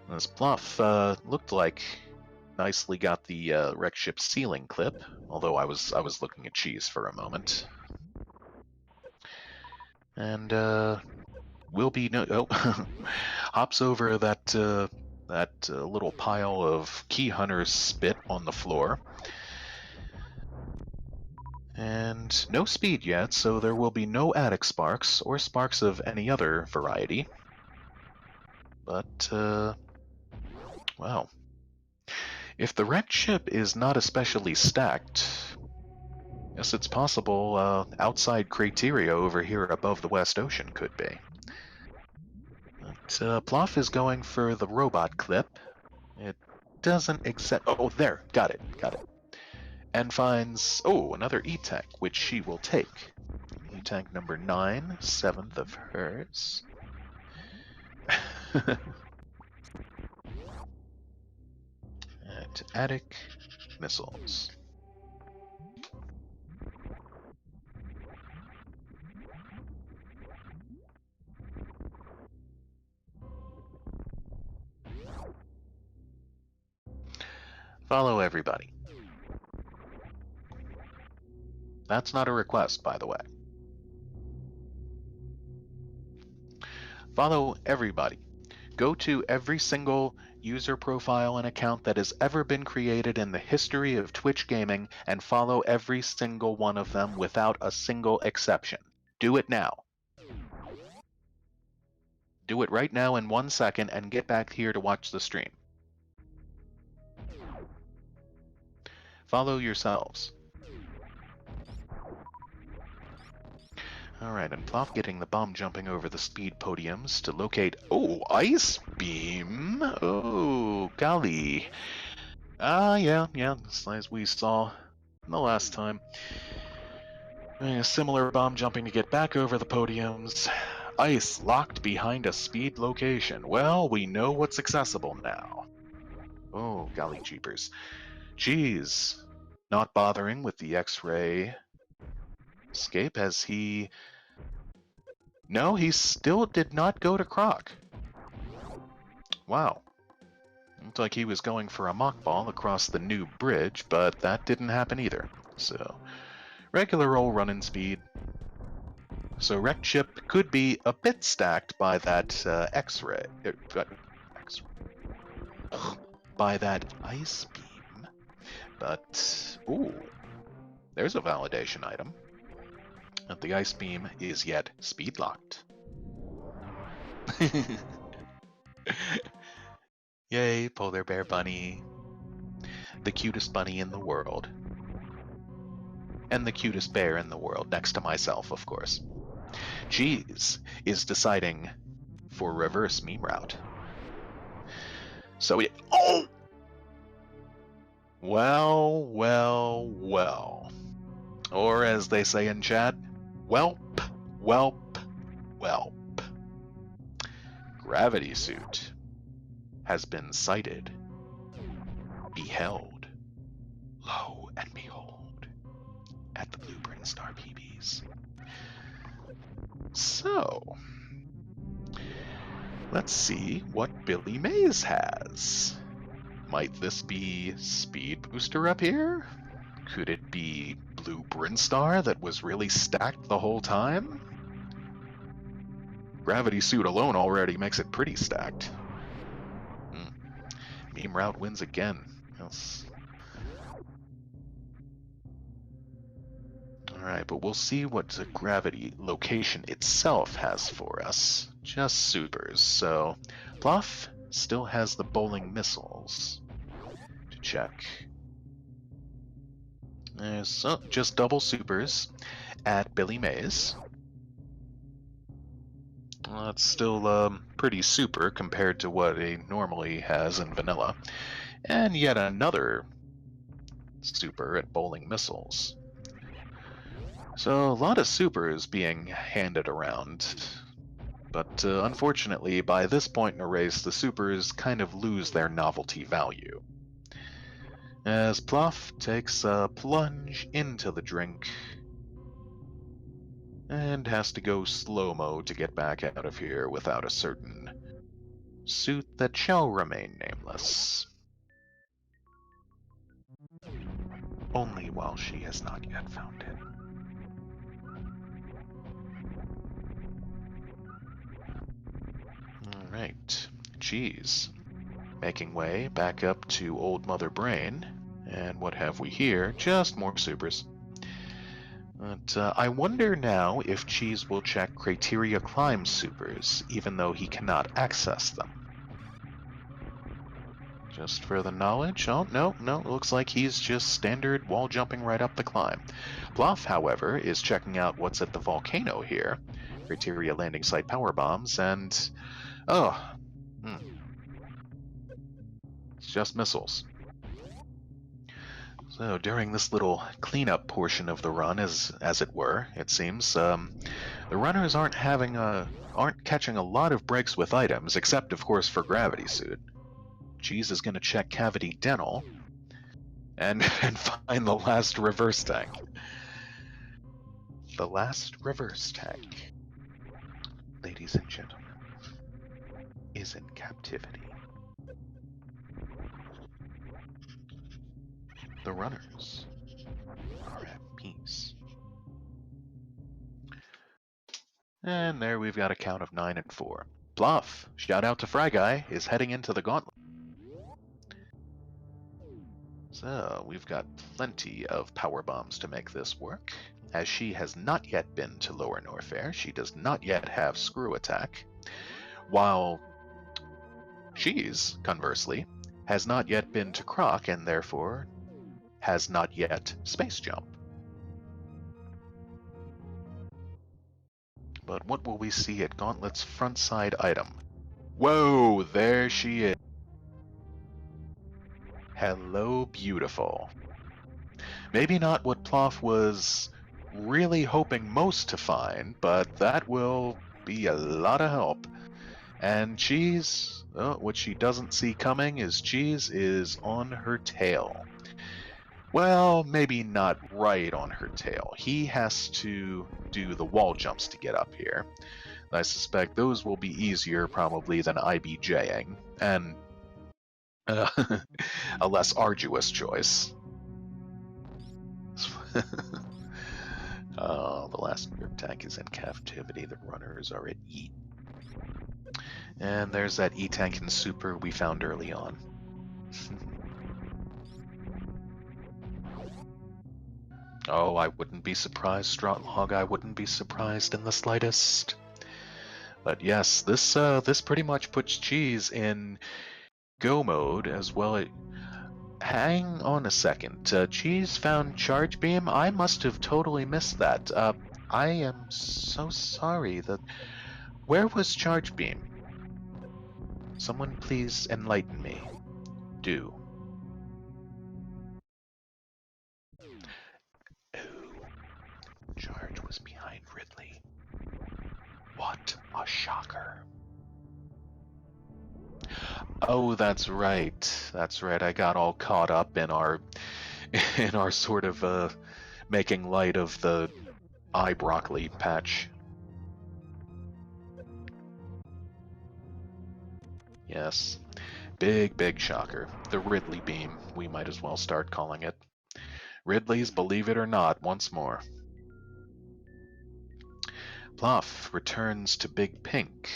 This bluff looked like nicely got the wreck ship ceiling clip, although I was looking at Cheese for a moment. And will be hops over that little pile of Key Hunter's spit on the floor. And no speed yet, so there will be no attic sparks, or sparks of any other variety. But, well, if the wrecked ship is not especially stacked, yes, it's possible outside Crateria over here above the West Ocean could be. But Plof is going for the robot clip. It doesn't accept... Oh, there! Got it. And finds, another E-Tank, which she will take. E-Tank number 9, 7th of hers. And attic missiles. Follow everybody. That's not a request, by the way. Follow everybody. Go to every single user profile and account that has ever been created in the history of Twitch gaming and follow every single one of them without a single exception. Do it now. Do it right now in 1 second and get back here to watch the stream. Follow yourselves. Alright, and Plof getting the bomb jumping over the speed podiums to locate... Oh, Ice Beam! Oh, golly. Yeah, as we saw the last time. A similar bomb jumping to get back over the podiums. Ice locked behind a speed location. Well, we know what's accessible now. Oh, golly jeepers. Cheese, not bothering with the X-ray escape as he... No, he still did not go to Croc. Wow. Looked like he was going for a mock ball across the new bridge, but that didn't happen either. So, regular old running speed. So wrecked ship could be a bit stacked by that X-ray. By that ice beam. But, ooh, there's a validation item. That the ice beam is yet speed locked. Yay, polar bear bunny. The cutest bunny in the world. And the cutest bear in the world, next to myself, of course. Cheese is deciding for reverse meme route. So it... Oh! Well. Or as they say in chat, welp. Gravity suit has been sighted, beheld, lo and behold, at the Blueprint Star PBs. So, let's see what Billy Mays has. Might this be Speed Booster up here? Could it be Blue Brinstar that was really stacked the whole time? Gravity Suit alone already makes it pretty stacked. Meme Route wins again. Yes. Alright, but we'll see what the gravity location itself has for us. Just supers. So, Plof still has the bowling missiles to check. There's just double supers at Billy Mays. That's still pretty super compared to what he normally has in vanilla. And yet another super at bowling missiles. So a lot of supers being handed around. But unfortunately, by this point in a race, the supers kind of lose their novelty value. As Plof takes a plunge into the drink and has to go slow-mo to get back out of here without a certain suit that shall remain nameless. Only while she has not yet found it. Alright, Cheese. Making way back up to Old Mother Brain. And what have we here? Just more supers. But I wonder now if Cheese will check Criteria Climb supers, even though he cannot access them. Just for the knowledge? Oh, no, looks like he's just standard wall jumping right up the climb. Plof, however, is checking out what's at the volcano here. Criteria landing site power bombs, and... oh. It's just missiles. So during this little cleanup portion of the run, as it were, it seems, the runners aren't catching a lot of breaks with items, except of course for Gravity Suit. Cheese is going to check Cavity Dental and find the last reverse tank. The last reverse tank, ladies and gentlemen, is in captivity. The runners are at peace. And there we've got a count of 9 and 4. Plof, shout out to Fry Guy, is heading into the gauntlet. So, we've got plenty of power bombs to make this work. As she has not yet been to Lower Norfair, she does not yet have Screw Attack, while Cheese, conversely, has not yet been to Croc and therefore has not yet Space Jump. But what will we see at Gauntlet's front side item? Whoa, there she is. Hello, beautiful. Maybe not what Plof was really hoping most to find, but that will be a lot of help. And Cheese, what she doesn't see coming is Cheese is on her tail. Well, maybe not right on her tail. He has to do the wall jumps to get up here. I suspect those will be easier probably than IBJing, and a less arduous choice. The last grip tank is in captivity. The runners are at E. And there's that E-tank and super we found early on. Oh, I wouldn't be surprised, Stroutlog. I wouldn't be surprised in the slightest. But yes, this pretty much puts Cheese in go mode as well. Hang on a second. Cheese found Charge Beam? I must have totally missed that. I am so sorry. Where was Charge Beam? Someone please enlighten me. Do. Oh, Charge was behind Ridley. What a shocker. Oh, that's right. That's right. I got all caught up in our sort of making light of the eye broccoli patch. Yes. Big shocker. The Ridley beam, we might as well start calling it. Ridley's Believe It or Not once more. Plof returns to Big Pink,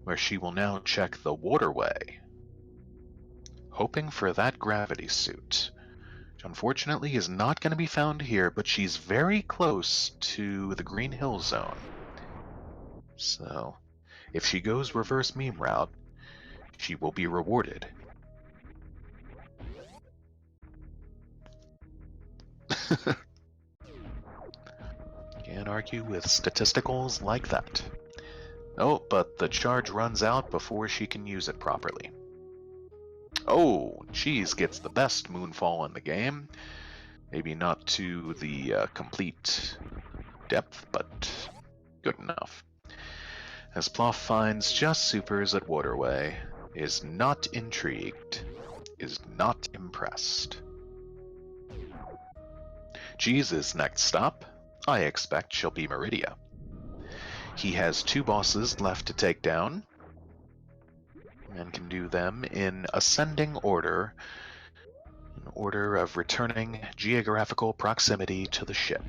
where she will now check the waterway, hoping for that gravity suit, which unfortunately is not going to be found here, but she's very close to the Green Hill Zone. So, if she goes reverse meme route, she will be rewarded. Can't argue with statisticals like that. Oh, but the charge runs out before she can use it properly. Oh, Cheese gets the best Moonfall in the game. Maybe not to the complete depth, but good enough. As Plof finds just supers at Waterway, is not intrigued, is not impressed. Cheese's next stop, I expect she'll be Meridia. He has 2 bosses left to take down, and can do them in ascending order, in order of returning geographical proximity to the ship.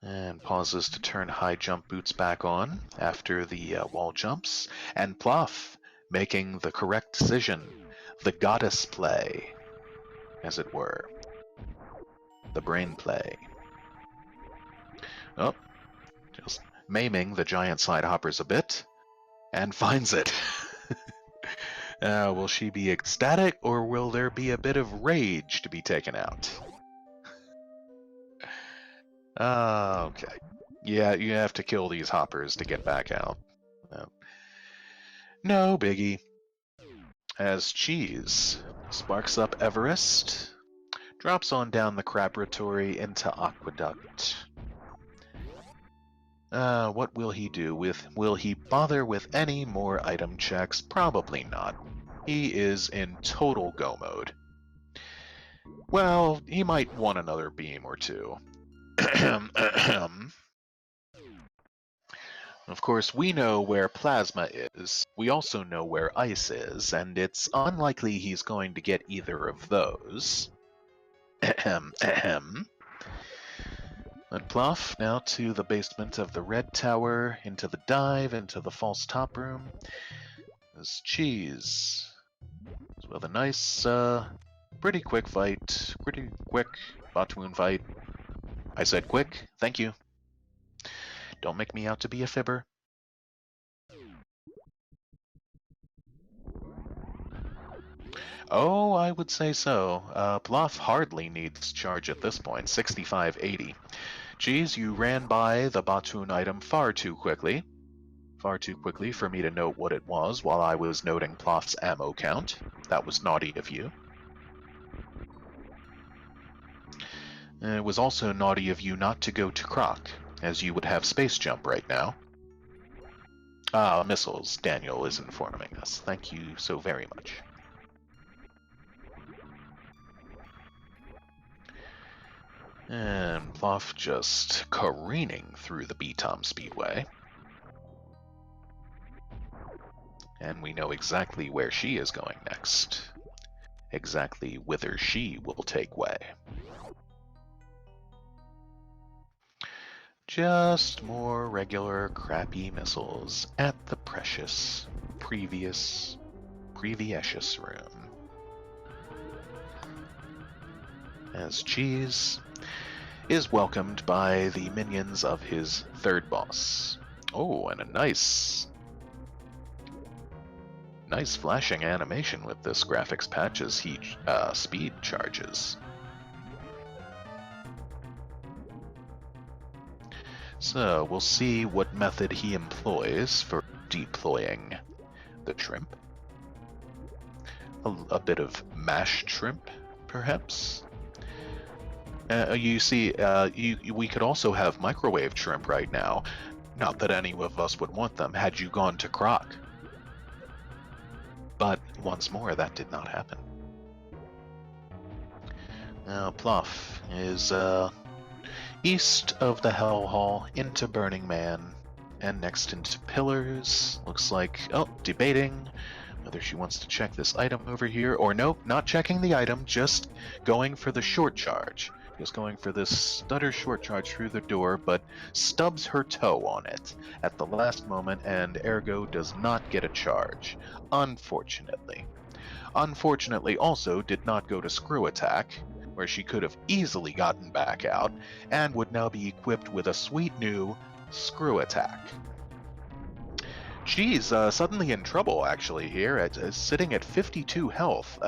And pauses to turn high jump boots back on after the wall jumps, and Plof making the correct decision, the goddess play, as it were. The brain play. Oh, just maiming the giant side hoppers a bit, and finds it. Will she be ecstatic, or will there be a bit of rage to be taken out? Okay. Yeah, you have to kill these hoppers to get back out. No biggie. As Cheese sparks up Everest, drops on down the Crabratory into Aqueduct. What will he do? Will he bother with any more item checks? Probably not. He is in total go mode. Well, he might want another beam or two. Of course, we know where plasma is. We also know where ice is, and it's unlikely he's going to get either of those. But Plof, now to the basement of the Red Tower, into the dive, into the false top room. This Cheese. With a nice, pretty quick fight. Pretty quick Botwoon fight. I said quick, thank you. Don't make me out to be a fibber. Oh, I would say so. Plof hardly needs charge at this point, 65-80. Geez, you ran by the Botwoon item far too quickly. Far too quickly for me to note what it was while I was noting Plof's ammo count. That was naughty of you. It was also naughty of you not to go to Croc, as you would have space jump right now. Missiles, Daniel is informing us. Thank you so very much. And Plof just careening through the B-Tom Speedway. And we know exactly where she is going next. Exactly whither she will take way. Just more regular crappy missiles at the precious previous room. As Cheese is welcomed by the minions of his third boss. Oh, and a nice flashing animation with this graphics patch as he speed charges. So we'll see what method he employs for deploying the shrimp. A bit of mashed shrimp, perhaps? You see, we could also have microwave shrimp right now. Not that any of us would want them had you gone to Croc. But once more, that did not happen. Now, Plof is east of the Hell Hall into Burning Man, and next into Pillars. Looks like, debating whether she wants to check this item over here, or nope, not checking the item, just going for the short charge. Just going for this stutter short charge through the door, but stubs her toe on it at the last moment, and ergo does not get a charge, unfortunately. Unfortunately also did not go to Screw Attack, where she could have easily gotten back out, and would now be equipped with a sweet new Screw Attack. She's suddenly in trouble, actually, here, sitting at 52 health.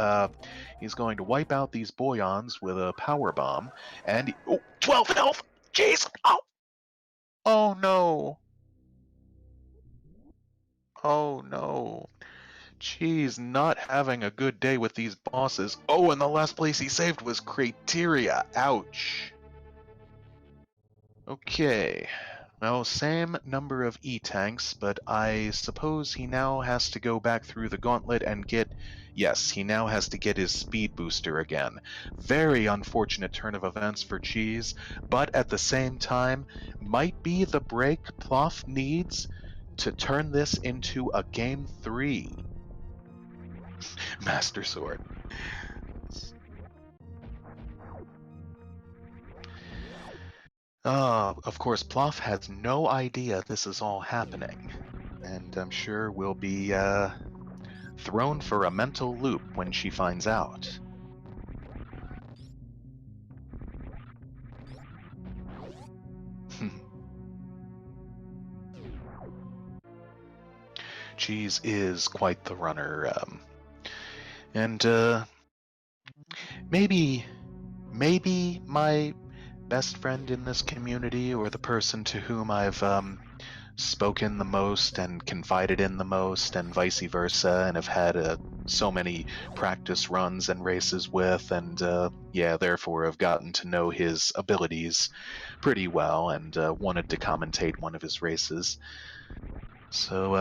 He's going to wipe out these Boyons with a Power Bomb, and... 12 health! Jeez! Oh! Oh, no! Oh, no. She's not having a good day with these bosses. Oh, and the last place he saved was Crateria. Ouch. Okay. Well, same number of E-tanks, but I suppose he now has to go back through the gauntlet and get... Yes, he now has to get his speed booster again. Very unfortunate turn of events for Cheese, but at the same time, might be the break Plof needs to turn this into a Game 3. Master Sword. Of course, Plof has no idea this is all happening, and I'm sure will be thrown for a mental loop when she finds out. Cheese is quite the runner, and maybe my best friend in this community, or the person to whom I've spoken the most and confided in the most, and vice versa, and have had so many practice runs and races with, and yeah, therefore have gotten to know his abilities pretty well, and wanted to commentate one of his races. So,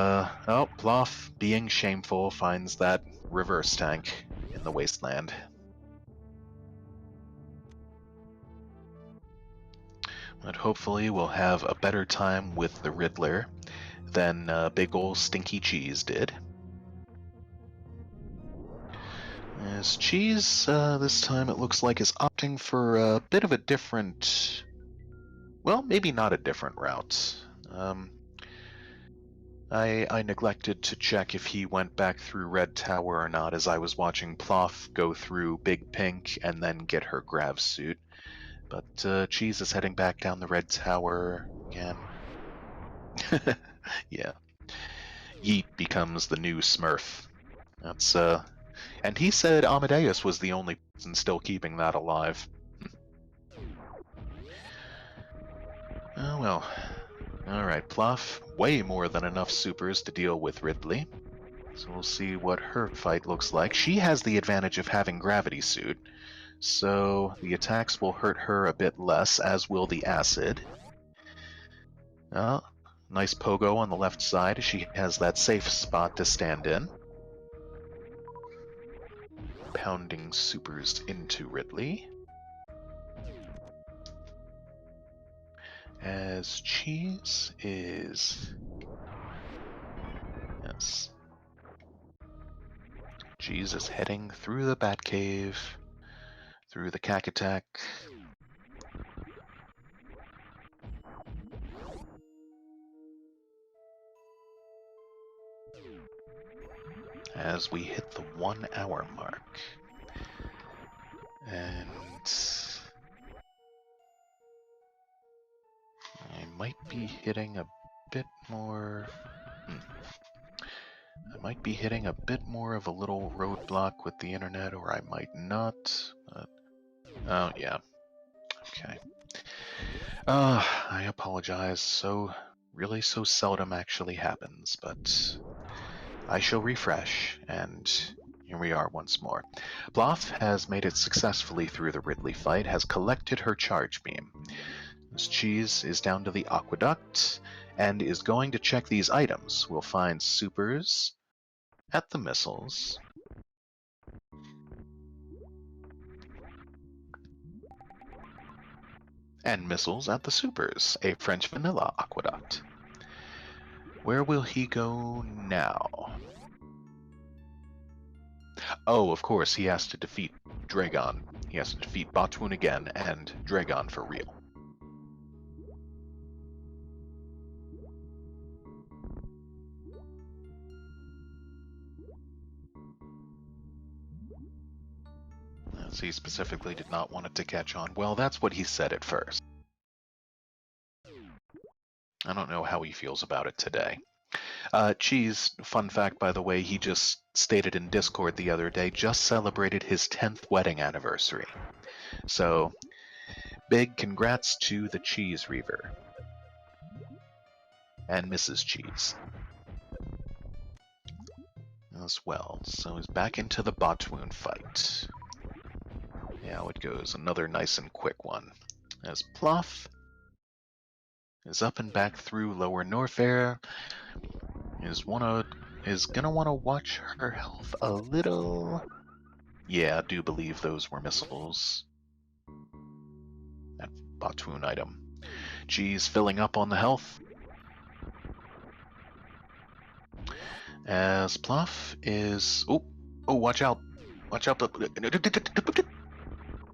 oh, Plof, being shameful, finds that reverse tank in the wasteland. But hopefully we'll have a better time with the Riddler than big ol' Stinky Cheese did. As Cheese, this time it looks like, is opting for a bit of a different... Well, maybe not a different route. I neglected to check if he went back through Red Tower or not, as I was watching Plof go through Big Pink and then get her grav suit. But Cheese is heading back down the Red Tower again. Yeah. Yeet becomes the new Smurf. That's, and he said Amadeus was the only person still keeping that alive. Oh well. Alright, Plof, way more than enough supers to deal with Ridley. So we'll see what her fight looks like. She has the advantage of having Gravity Suit, so the attacks will hurt her a bit less, as will the acid. Nice pogo on the left side. She has that safe spot to stand in. Pounding supers into Ridley. As Cheese is... Yes. Cheese is heading through the Batcave, through the Cack Attack. As we hit the 1 hour mark. And I might be hitting a bit more... I might be hitting a bit more of a little roadblock with the internet, or I might not. But... Oh, yeah. Okay. I apologize. So seldom actually happens, but I shall refresh, and here we are once more. Plof has made it successfully through the Ridley fight, has collected her charge beam. This Cheese is down to the aqueduct, and is going to check these items. We'll find supers at the missiles. And missiles at the supers, a French vanilla aqueduct. Where will he go now? Oh, of course, he has to defeat Dragon. He has to defeat Botwoon again, and Dragon for real. As he specifically did not want it to catch on. Well, that's what he said at first. I don't know how he feels about it today. Cheese, fun fact by the way, he just stated in Discord the other day, just celebrated his 10th wedding anniversary. So, big congrats to the CheeseReaver. And Mrs. Cheese. As well. So he's back into the Botwoon fight. Yeah, how it goes. Another nice and quick one. As Plof is up and back through Lower Norfair. Is gonna want to watch her health a little. Yeah, I do believe those were missiles. That Batoon item. Cheese filling up on the health. As Plof is... Oh, watch out. Watch out.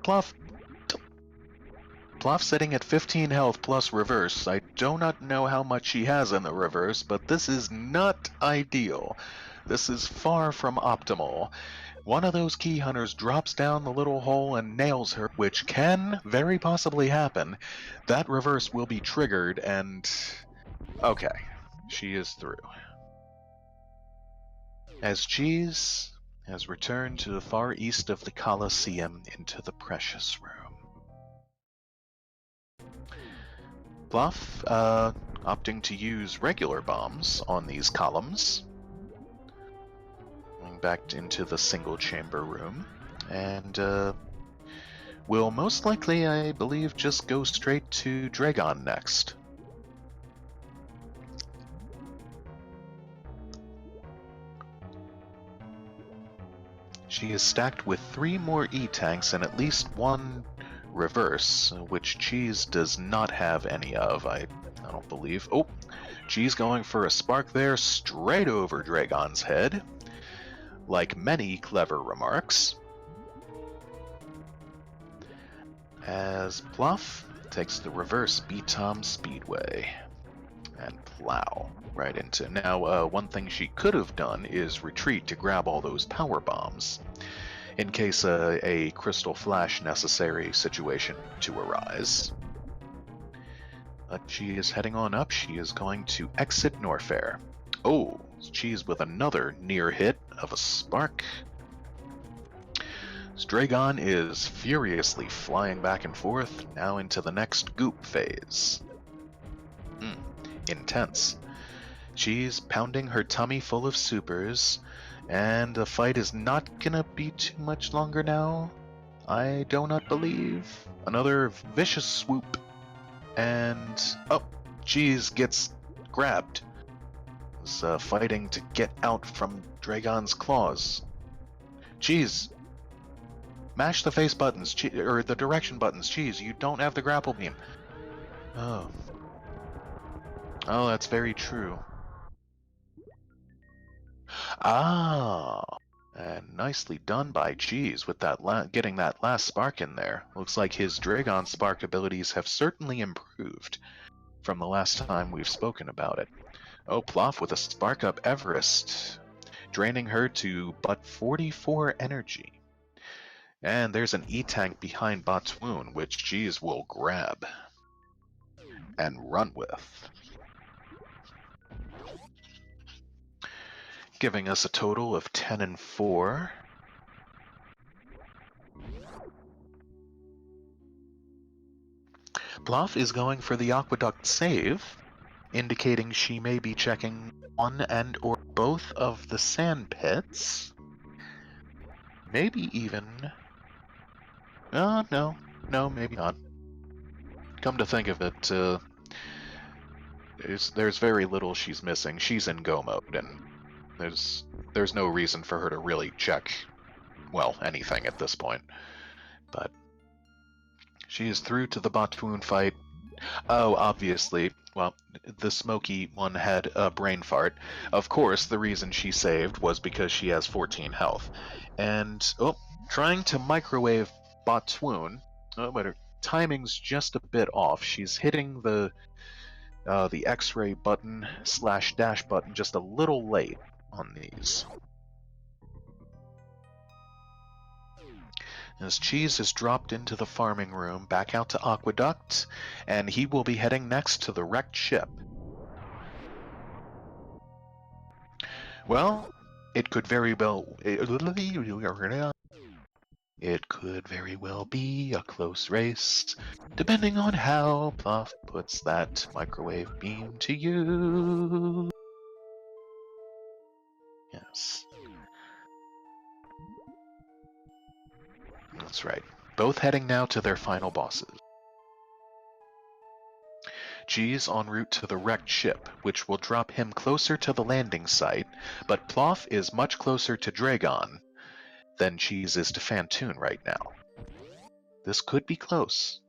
Plof. Plof sitting at 15 health plus reverse. I do not know how much she has in the reverse, but this is not ideal. This is far from optimal. One of those key hunters drops down the little hole and nails her, which can very possibly happen. That reverse will be triggered, and... Okay, she is through. As Cheese has returned to the far east of the Colosseum into the Precious Room. Bluff, opting to use regular bombs on these columns. Going back into the single chamber room. And, will most likely, I believe, just go straight to Dragon next. She is stacked with 3 more E-tanks and at least 1 reverse, which Cheese does not have any of, I don't believe. Oh, Cheese going for a spark there, straight over Dragon's head. Like many clever remarks. As Bluff takes the reverse B-Tom Speedway and plow right into. Now, one thing she could have done is retreat to grab all those power bombs, in case a crystal flash necessary situation to arise. But she is heading on up. She is going to exit Norfair. Oh, Cheese with another near hit of a spark. Dragon is furiously flying back and forth, now into the next goop phase. Intense. She's pounding her tummy full of supers, and the fight is not gonna be too much longer now. I do not believe. Another vicious swoop, and oh, Cheese gets grabbed. Was fighting to get out from Dragon's claws. Cheese, mash the face buttons, or the direction buttons. Cheese, you don't have the grapple beam. Oh, that's very true. Ah, and nicely done by Cheese with that getting that last spark in there. Looks like his Dragon Spark abilities have certainly improved from the last time we've spoken about it. Oh, Plof with a Spark Up Everest, draining her to but 44 energy. And there's an E-tank behind Batoon, which Cheese will grab and run with, giving us a total of 10 and 4. Plof is going for the Aqueduct save, indicating she may be checking one and or both of the sand pits. Maybe even... no, maybe not. Come to think of it, there's very little she's missing. She's in go mode, and there's no reason for her to really check, well, anything at this point. But she is through to the Batoon fight. Oh, obviously, well, the smoky one had a brain fart. Of course, the reason she saved was because she has 14 health. And, trying to microwave Batoon, but her timing's just a bit off. She's hitting the X-ray button / dash button just a little late on these. As Cheese is dropped into the farming room, back out to Aqueduct, and he will be heading next to the wrecked ship. Well, it could very well... It could very well be a close race, depending on how Plof puts that microwave beam to you. Yes. That's right. Both heading now to their final bosses. Cheese en route to the wrecked ship, which will drop him closer to the landing site, but Plof is much closer to Dragon than Cheese is to Fantoon right now. This could be close.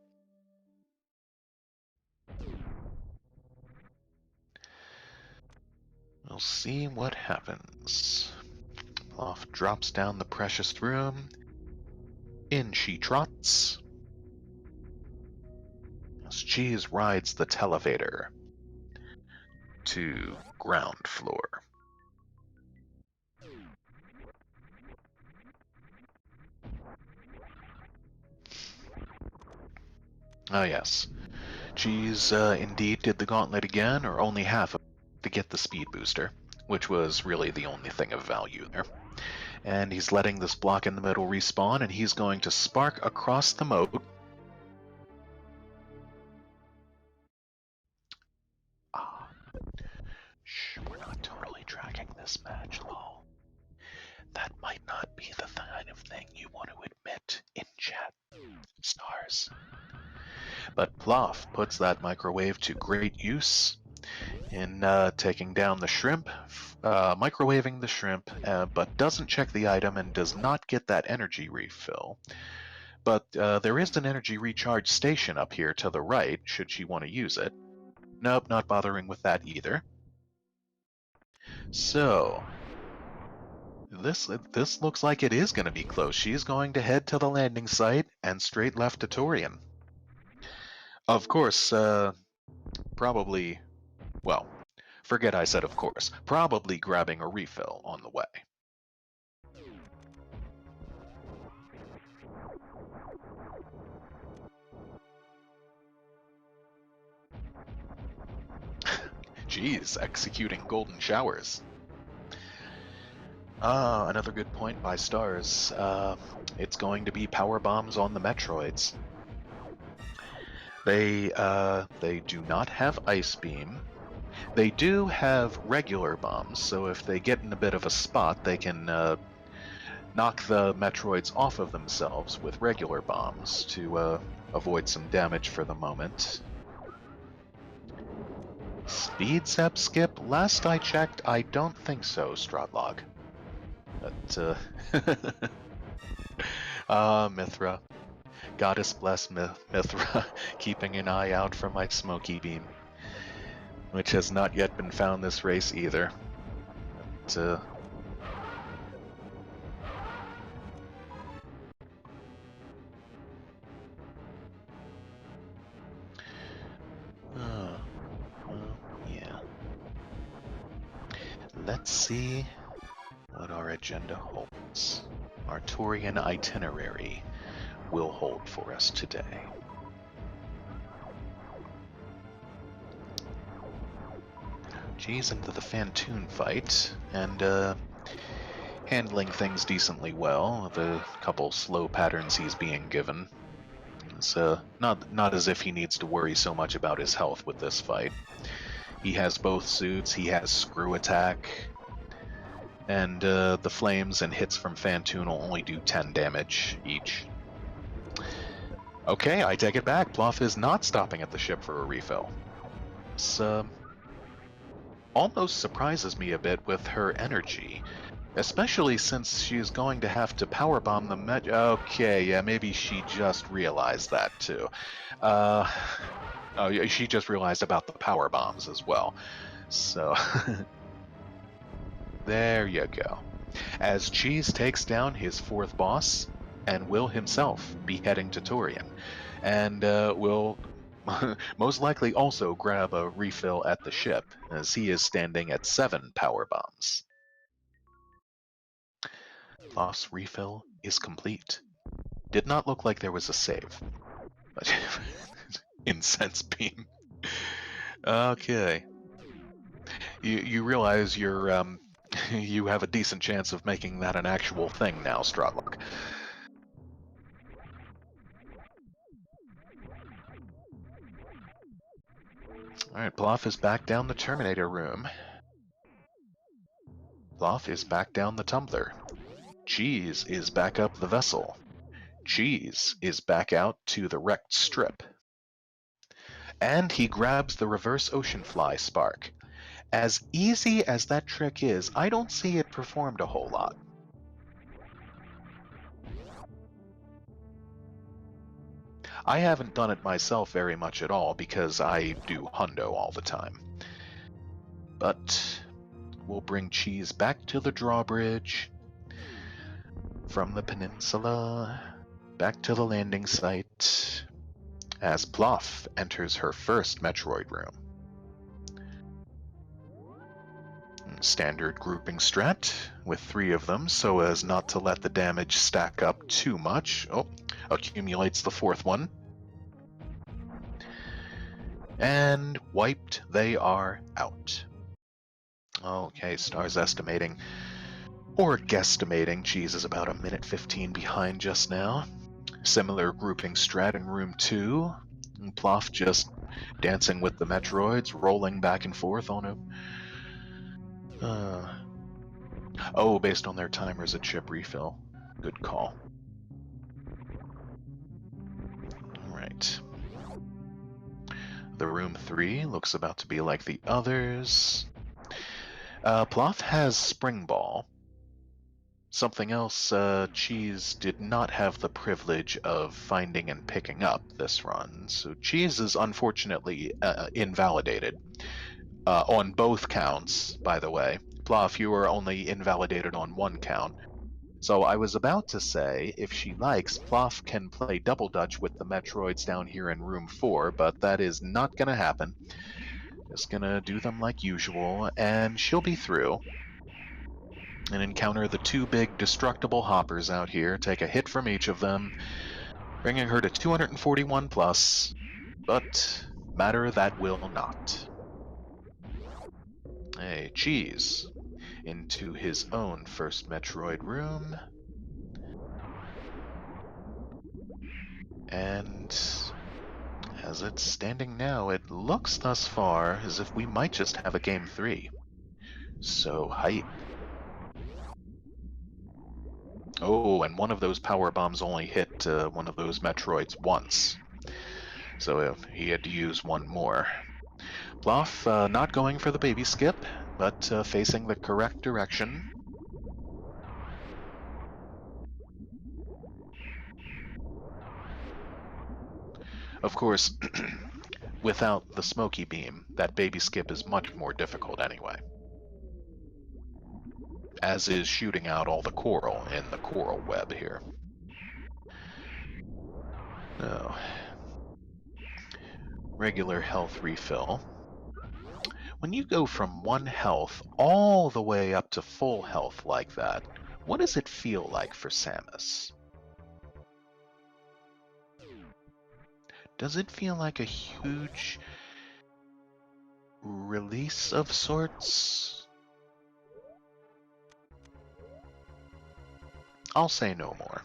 We'll see what happens. Plof drops down the precious room. In she trots. As Cheese rides the televator to ground floor. Oh yes, Cheese indeed did the gauntlet again, or only half of it, to get the speed booster, which was really the only thing of value there. And he's letting this block in the middle respawn, and he's going to spark across the moat. Shh, we're not totally tracking this match, lol. That might not be the kind of thing you want to admit in chat, stars. But Plof puts that microwave to great use in taking down the shrimp, microwaving the shrimp, but doesn't check the item and does not get that energy refill. But there is an energy recharge station up here to the right, should she want to use it. Nope, not bothering with that either. So, this looks like it is going to be close. She's going to head to the landing site and straight left to Torian. Of course, probably, well, forget I said of course, probably grabbing a refill on the way. Jeez, executing golden showers. Another good point by Stars. It's going to be power bombs on the Metroids. They do not have Ice Beam. They do have regular bombs, so if they get in a bit of a spot, they can knock the Metroids off of themselves with regular bombs to avoid some damage for the moment. Speed Zap Skip? Last I checked, I don't think so, Stradlog. But, Mithra. Goddess bless Mithra, keeping an eye out for my smoky beam. Which has not yet been found this race either. But, yeah. Let's see what our agenda holds. Our Torian itinerary will hold for us today. G's into the Fantoon fight, and handling things decently well. The couple slow patterns he's being given. It's not as if he needs to worry so much about his health with this fight. He has both suits, he has screw attack, and the flames and hits from Fantoon will only do 10 damage each. Okay, I take it back. Plof is not stopping at the ship for a refill. This almost surprises me a bit with her energy, especially since she's going to have to powerbomb the Okay, yeah, maybe she just realized that too. Oh, yeah, she just realized about the power bombs as well. So, there you go. As Cheese takes down his fourth boss, and will himself be heading to Torian, and will most likely also grab a refill at the ship, as he is standing at 7 power bombs. Loss refill is complete. Did not look like there was a save. But incense beam. Okay. You realize you're you have a decent chance of making that an actual thing now, Stradlock. Alright, Plof is back down the Terminator room. Plof is back down the tumbler. Cheese is back up the vessel. Cheese is back out to the wrecked strip. And he grabs the reverse ocean fly spark. As easy as that trick is, I don't see it performed a whole lot. I haven't done it myself very much at all because I do hundo all the time. But we'll bring Cheese back to the drawbridge from the peninsula, back to the landing site, as Plof enters her first Metroid room. Standard grouping strat, with 3 of them, so as not to let the damage stack up too much. Oh, accumulates the 4th one. And wiped they are out. Okay, Star's estimating, or guesstimating, Cheese is about 1:15 behind just now. Similar grouping strat in room 2. And Plof just dancing with the Metroids, rolling back and forth on him. Oh, based on their timers at chip refill. Good call. Alright. The room 3 looks about to be like the others. Plof has Spring Ball. Something else Cheese did not have the privilege of finding and picking up this run, so Cheese is unfortunately invalidated. On both counts, by the way. Plof, you are only invalidated on 1 count. So I was about to say, if she likes, Plof can play Double Dutch with the Metroids down here in room 4, but that is not gonna happen. Just gonna do them like usual, and she'll be through. And encounter the 2 big destructible hoppers out here, take a hit from each of them, bringing her to 241 plus, but matter that will not. Hey, Cheese, into his own first Metroid room. And as it's standing now, it looks thus far as if we might just have a game 3. So hype. Oh, and one of those power bombs only hit one of those Metroids once. So he had to use one more. Plof not going for the baby skip, but facing the correct direction. Of course, without the smoky beam, that baby skip is much more difficult anyway. As is shooting out all the coral in the coral web here. Oh. Regular health refill. When you go from 1 health all the way up to full health like that, what does it feel like for Samus? Does it feel like a huge release of sorts? I'll say no more.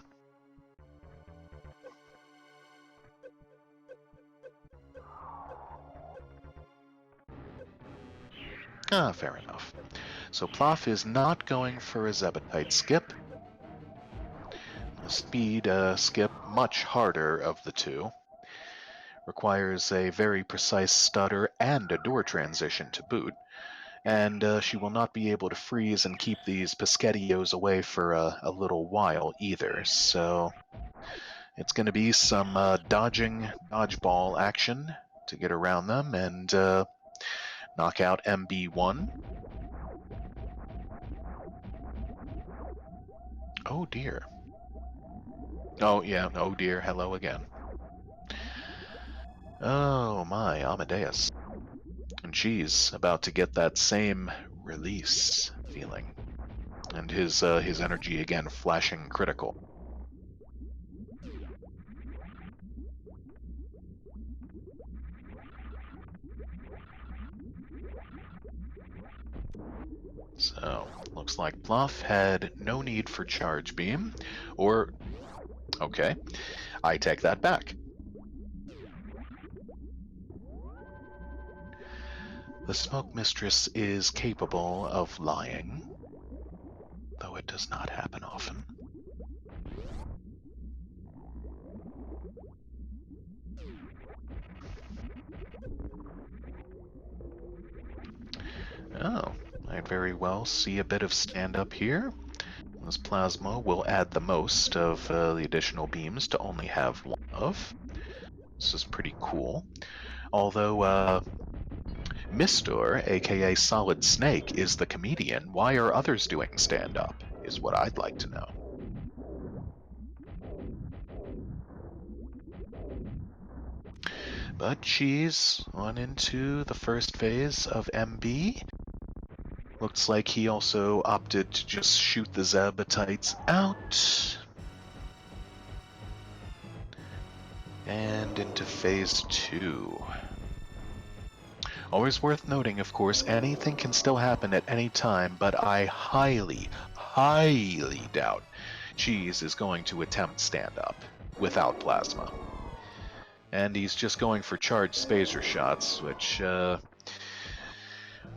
Ah, fair enough. So Plof is not going for a Zebetite skip. A speed skip, much harder of the 2. Requires a very precise stutter and a door transition to boot. And she will not be able to freeze and keep these Pescettios away for a little while either. So it's going to be some dodgeball action to get around them and knock out MB1. Oh dear. Oh yeah, oh dear, hello again. Oh my, Amadeus. And she's about to get that same release feeling. And his energy again flashing critical. So, looks like Plof had no need for Charge Beam, or... okay, I take that back. The Smoke Mistress is capable of lying, though it does not happen often. Oh, I'd very well see a bit of stand-up here. This plasma will add the most of the additional beams to only have one of. This is pretty cool. Although, Mistor, aka Solid Snake, is the comedian, why are others doing stand-up, is what I'd like to know. But Cheese on into the first phase of MB. Looks like he also opted to just shoot the Zabatites out. And into phase 2. Always worth noting, of course, anything can still happen at any time, but I highly, highly doubt Cheese is going to attempt stand-up without plasma. And he's just going for charged spacer shots, which, on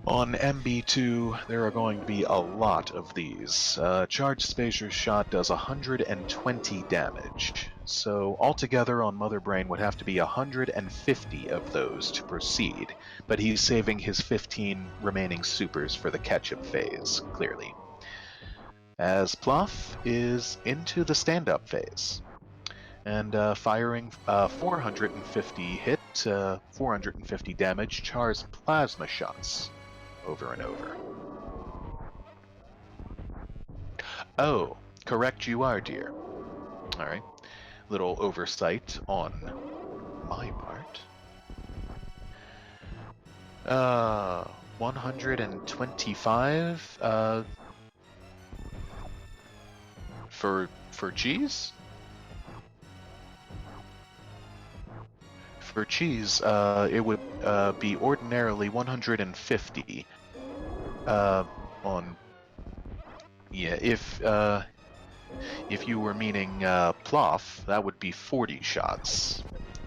MB2, there are going to be a lot of these. Charged spacer shot does 120 damage, so altogether on Mother Brain would have to be 150 of those to proceed, but he's saving his 15 remaining supers for the catch-up phase, clearly. As Plof is into the stand-up phase, and firing 450 hit, 450 damage charged plasma shots over and over. Oh, correct you are, dear. Alright. Little oversight on my part. 125 for Cheese? For Cheese, it would be ordinarily 150 on... Yeah, if you were meaning Plof, that would be 40 shots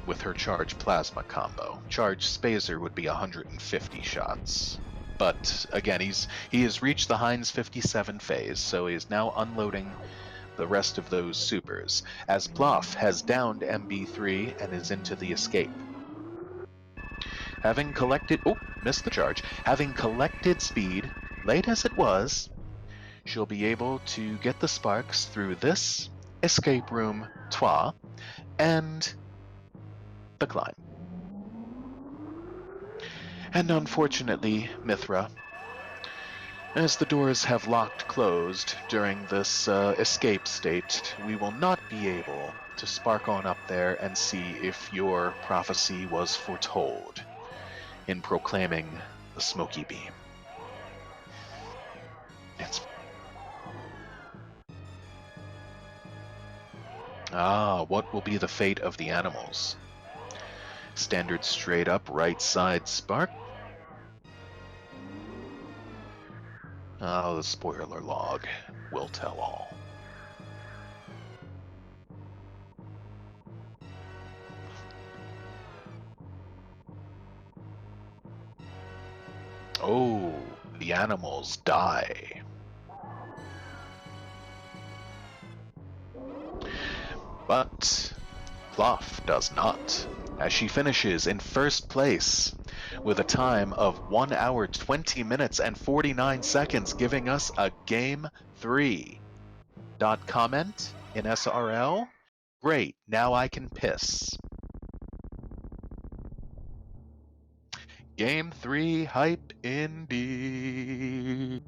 with her charged plasma combo. Charged Spazer would be 150 shots. But again, he has reached the Heinz 57 phase, so he is now unloading the rest of those supers, as Plof has downed MB3 and is into the escape. Having collected... Oh, missed the charge. Having collected speed, late as it was, she'll be able to get the sparks through this escape room toit and the climb. And unfortunately, Mithra, as the doors have locked closed during this escape state, we will not be able to spark on up there and see if your prophecy was foretold in proclaiming the smoky beam. It's... what will be the fate of the animals? Standard straight up right side spark. Oh, the spoiler log will tell all. Oh, the animals die. But Plof does not, as she finishes in first place with a time of 1 hour 20 minutes and 49 seconds, giving us a Game 3. Comment in SRL. Great, now I can piss. Game 3 hype indeed.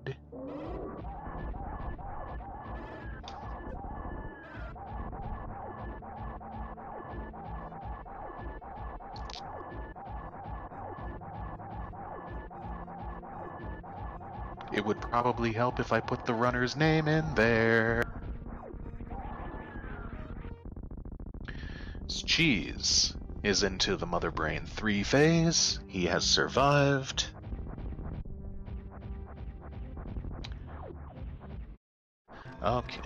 It would probably help if I put the runner's name in there. Cheese is into the Mother Brain 3 phase. He has survived. Okay.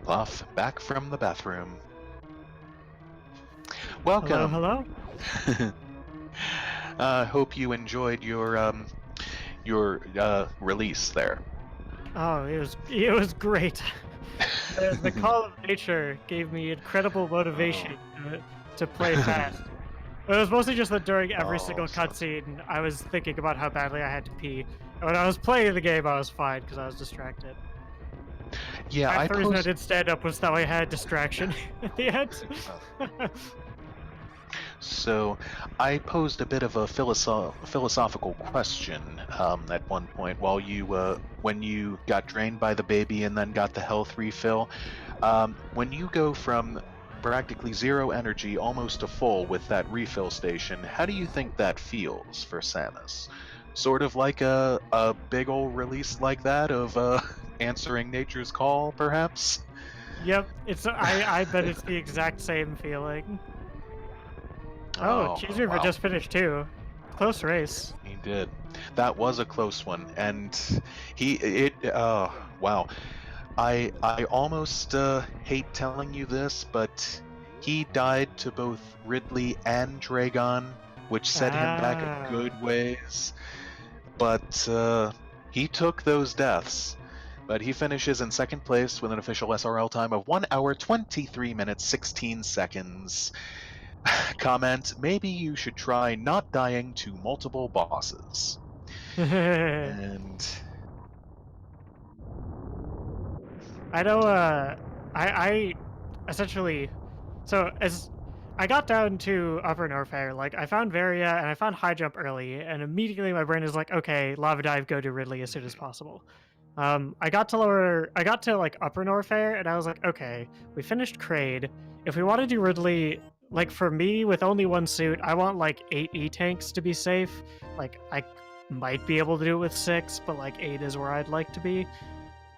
Plof, back from the bathroom. Welcome. Hello, hello. Hope you enjoyed your release there. Oh, it was great. The call of nature gave me incredible motivation to play fast. It was mostly just that during every Oh, single so cutscene, I was thinking about how badly I had to pee. And when I was playing the game, I was fine because I was distracted. yeah, Half I the reason I posed. did stand up was that I had distraction at the end. So I posed a bit of a philosophical question at one point while when you got drained by the baby and then got the health refill. When you go from practically zero energy almost to full with that refill station, how do you think that feels for Samus? Sort of like a big ol' release like that of answering nature's call, perhaps? Yep, I bet it's the exact same feeling. Oh, Oh, CheeseReaver wow. just finished too. Close race. He did. That was a close one, and wow. I almost hate telling you this, but he died to both Ridley and Dragon, which set him back a good Ah. ways. But he took those deaths. But he finishes in second place with an official SRL time of 1 hour 23 minutes 16 seconds. Comment, maybe you should try not dying to multiple bosses. And I know, I essentially, so as I got down to Upper Norfair, like, I found Varia and I found High Jump early, and immediately my brain is like, okay, Lava Dive, go to Ridley as soon as possible. I got to, like, Upper Norfair, and I was like, okay, we finished Kraid. If we want to do Ridley, like, for me, with only one suit, I want, like, 8 E-tanks to be safe. Like, I might be able to do it with 6, but, like, 8 is where I'd like to be.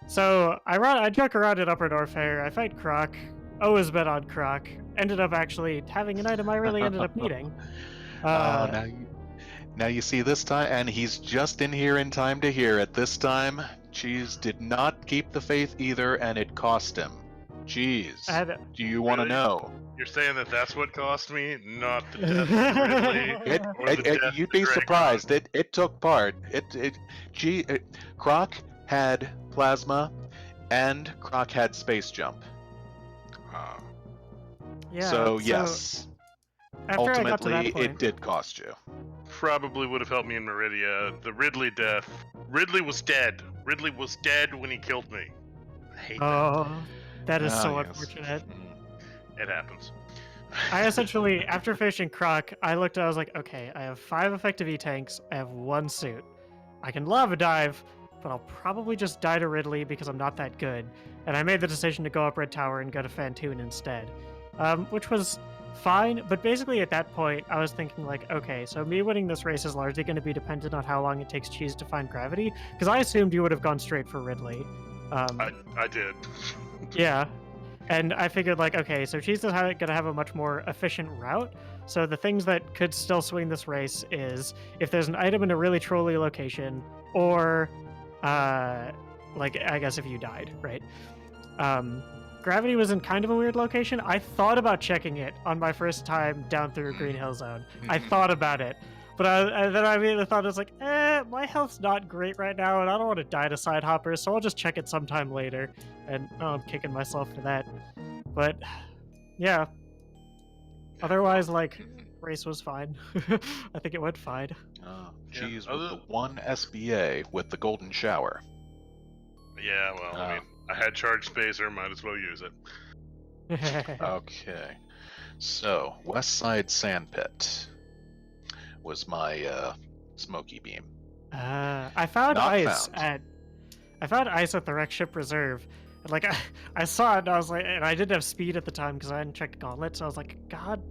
So I joke around at Upper Norfair. I fight Croc. Always bet on Croc. Ended up actually having an item I really ended up needing. oh, Uh, now you see this time, and he's just in here in time to hear it. This time, Cheese did not keep the faith either, and it cost him. Cheese, I had, do you want to Really? know? You're saying that that's what cost me, not the death to Ridley or the death You'd to be Dragon? surprised. It took part. Croc had plasma, and Croc had space jump. yeah. So yes, After I got to that ultimately point, it did cost you. Probably would have helped me in Meridia. The Ridley death. Ridley was dead. Ridley was dead when he killed me. I hate that. oh, that is Ah, so yes. unfortunate. It happens. I essentially, after finishing Croc, I looked. I was like, okay, I have 5 effective E-tanks. I have 1 suit. I can Lava Dive, but I'll probably just die to Ridley because I'm not that good. And I made the decision to go up Red Tower and go to Fantoon instead, which was fine. But basically, at that point, I was thinking like, okay, so me winning this race is largely going to be dependent on how long it takes Cheese to find gravity, because I assumed you would have gone straight for Ridley. I did. Yeah. And I figured, like, okay, so Cheese is going to have a much more efficient route. So the things that could still swing this race is if there's an item in a really trolly location, or, like, I guess if you died, right? Gravity was in kind of a weird location. I thought about checking it on my first time down through Green Hill Zone. I thought about it. But then I immediately thought, it's like, my health's not great right now, and I don't want to die to side hoppers, so I'll just check it sometime later. And I'm kicking myself for that. But, yeah. Otherwise, like, race was fine. I think it went fine. Cheese with the 1 SBA with the golden shower. Yeah, well, I mean, I had charged phaser, might as well use it. Okay. So, West Side Sandpit was my smoky beam. I found Not ice found. at the wreck ship reserve. And, like, I saw it and I was like, and I didn't have speed at the time because I hadn't checked Gauntlet, so I was like, God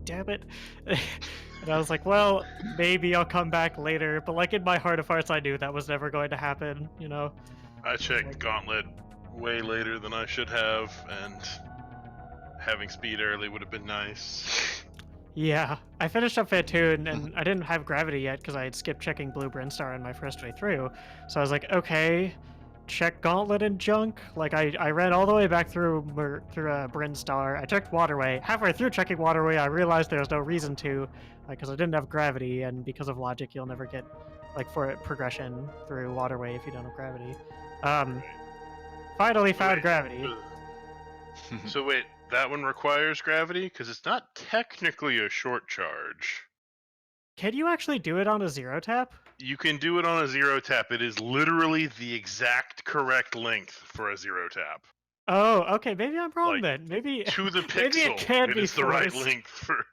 damn it. And I was like, well, maybe I'll come back later. But, like, in my heart of hearts, I knew that was never going to happen, you know? I checked Gauntlet way later than I should have, and having speed early would have been nice. Yeah, I finished up Fantoon, and I didn't have gravity yet because I had skipped checking Blue Brinstar on my first way through. So I was like, okay, check Gauntlet and junk. Like, I ran all the way back through Brinstar. I checked Waterway. Halfway through checking Waterway, I realized there was no reason to, because I didn't have gravity, and because of logic, you'll never get, like, for progression through Waterway if you don't have gravity. Finally found gravity. So wait, that one requires gravity because it's not technically a short charge. Can you actually do it on a zero tap? You can do it on a zero tap. It is literally the exact correct length for a zero tap. Oh, okay. Maybe I'm wrong Like, then. Maybe To the maybe it pixel, can it be is the right forced. length for.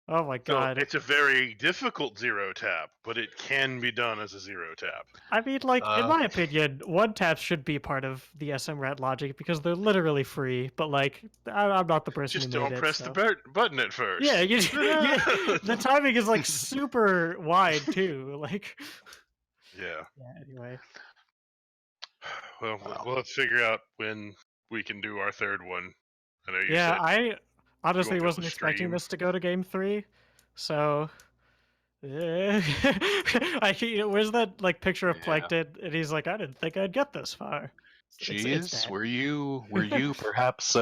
Oh my So god. it's a very difficult zero tap, but it can be done as a zero tap. I mean, like, in my opinion, one taps should be part of the SMRAT logic because they're literally free. But like, I'm not the person Just who made don't it. press So. the button at first. Yeah, the timing is like super wide too. Like, Yeah. yeah. Anyway. Well, Wow. we'll have to figure out when we can do our third one. I know you Yeah, said I honestly be able wasn't to expecting stream. this to go to game 3, so. Where's that like picture of Yeah. Plankton? And he's like, I didn't think I'd get this far. It's Jeez, dead. were you perhaps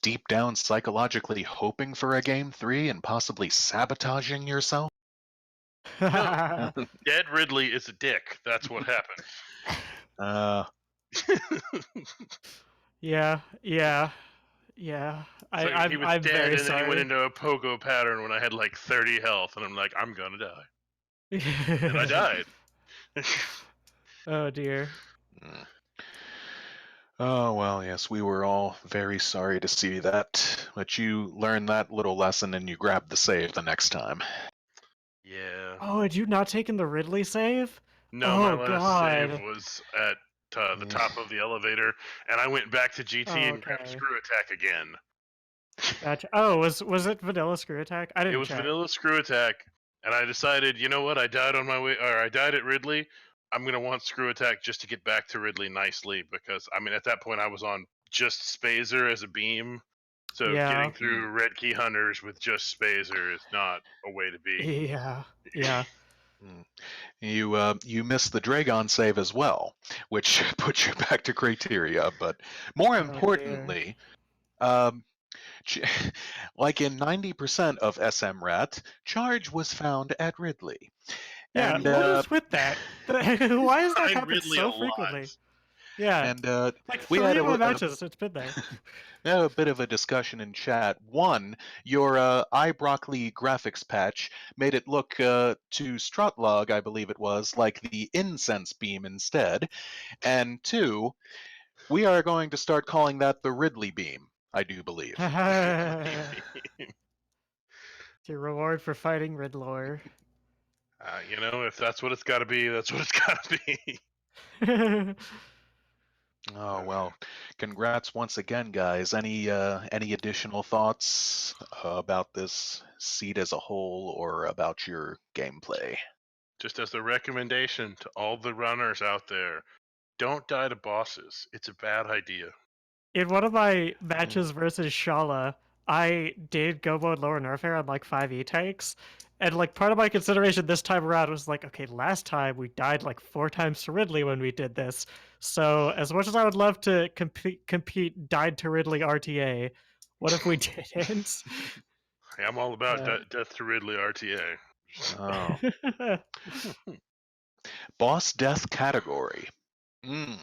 deep down psychologically hoping for a game 3 and possibly sabotaging yourself? No, Dead Ridley is a dick. That's what happened. Yeah. So he was I'm dead, very and then he went sorry. into a pogo pattern when I had like 30 health, and I'm like, I'm gonna die. And I died. Oh dear. Mm. Oh, well, yes, we were all very sorry to see that, but you learned that little lesson and you grabbed the save the next time. Yeah. Oh, had you not taken the Ridley save? No, my Oh last save god. was at the Yeah. top of the elevator, and I went back to GT Oh, and grabbed okay. Screw Attack again. Gotcha. Oh, was it Vanilla Screw Attack? I It didn't was check. Vanilla Screw Attack, and I decided, you know what? I died on my way, or I died at Ridley. I'm gonna want Screw Attack just to get back to Ridley nicely, because I mean, at that point, I was on just Spazer as a beam, so Yeah. getting through Red Key Hunters with just Spazer is not a way to be. Yeah. Mm. You missed the Dragon save as well, which puts you back to criteria. But more Oh dear. importantly, um, like in 90% of SMRAT, charge was found at Ridley. Yeah, And what is with that? Why has that Find happened Ridley a so lot. frequently? Yeah, and like we 3 had of my matches, it's been there. a bit of a discussion in chat. One, your iBroccoli graphics patch made it look to Strutlog, I believe it was, like the incense beam instead. And two, we are going to start calling that the Ridley beam, I do believe. It's your reward for fighting Riddlor. You know, if that's what it's got to be, that's what it's got to be. Oh well, congrats once again, guys. Any additional thoughts about this seed as a whole, or about your gameplay? Just as a recommendation to all the runners out there, don't die to bosses. It's a bad idea. In one of my matches versus Shala, I did go mode lower Nerfair on like 5 E-Tanks. And like part of my consideration this time around was like, okay, last time we died like 4 times to Ridley when we did this. So as much as I would love to compete died to Ridley RTA, what if we didn't? Hey, I'm all about Death to Ridley RTA. Oh, boss death category. Mm.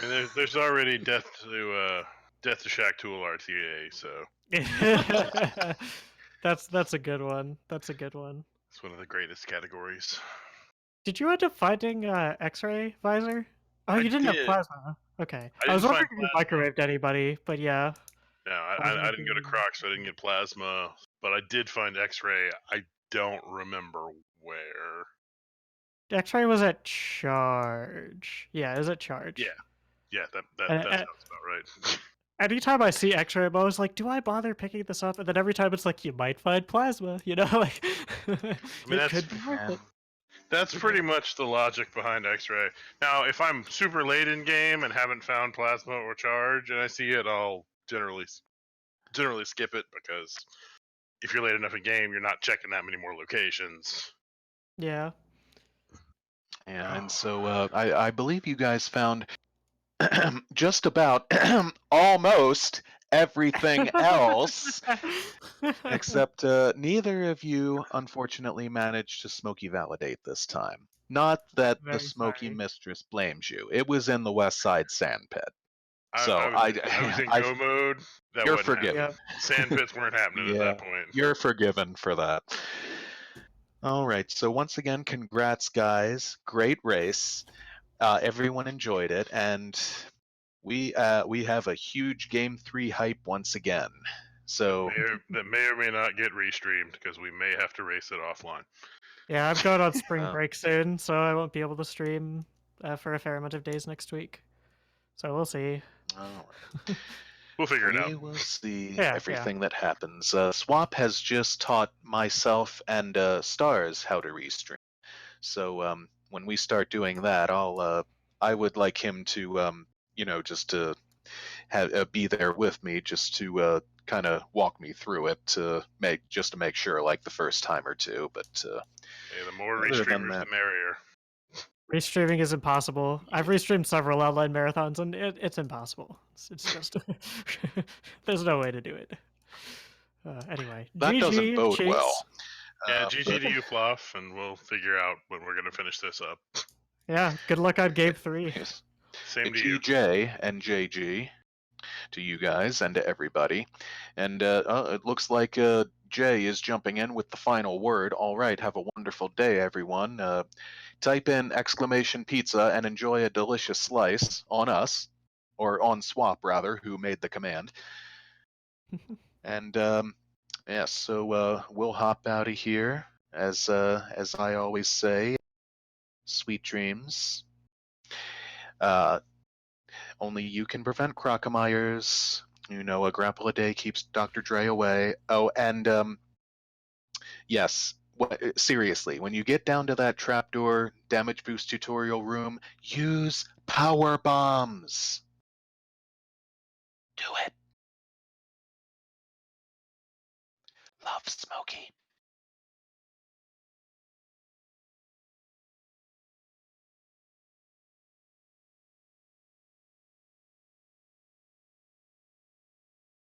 I mean, there's already Death to Shack Tool RTA, so That's a good one. That's a good one. it's one of the greatest categories. Did you end up finding X-ray visor? Oh, you didn't have did. plasma. Okay. I I was didn't wondering find if you microwaved anybody, but yeah. No, Plasma I didn't go to beam. Croc, so I didn't get plasma, but I did find X-ray. I don't remember where. X-ray was at charge. Yeah, it was at charge. Yeah, that And, sounds about right. anytime I see X-ray, I'm always like, do I bother picking this up? And then every time it's like, you might find plasma, you know? Like, it could be worth it. That's pretty much the logic behind X-ray. Now, if I'm super late in game and haven't found plasma or charge, and I see it, I'll generally skip it, because if you're late enough in game, you're not checking that many more locations. Yeah. Yeah, and so I believe you guys found just about almost everything else, except neither of you unfortunately managed to smoky validate this time. Not that the Very smoky sorry. mistress blames you. It was in the west side sand pit. I was in go mode. That you're wasn't forgiven. happening. Sand pits weren't happening at that point. You're forgiven for that. All right. So once again, congrats, guys. Great race. Everyone enjoyed it, and we have a huge Game 3 hype once again. So that may or may not get restreamed because we may have to race it offline. Yeah, I'm going on spring break soon, so I won't be able to stream for a fair amount of days next week. So we'll see. all right. We'll figure it out. We will see Yeah, everything that happens. Swap has just taught myself and Stars how to restream. So when we start doing that, I would like him to just to be there with me, just to kind of walk me through it to make sure, like the first time or two. But hey, the more other than restreamers, that- the merrier. Restreaming is impossible. I've restreamed several online marathons, and it's impossible. It's just there's no way to do it. Anyway, that GG, doesn't bode Cheeks. well. Yeah, GG to you, Plof, and we'll figure out when we're going to finish this up. Yeah, good luck on game 3. Yes. Same to you. GJ and JG to you guys and to everybody. And it looks like Jay is jumping in with the final word. All right, have a wonderful day, everyone. Type in ¡pizza and enjoy a delicious slice on us, or on Swap, rather, who made the command. And yes, so we'll hop out of here. As I always say, sweet dreams. Only you can prevent Crocomires. A grapple a day keeps Dr. Dre away. Oh, and yes, seriously, when you get down to that trapdoor damage boost tutorial room, use power bombs. Do it. Love, Smokey.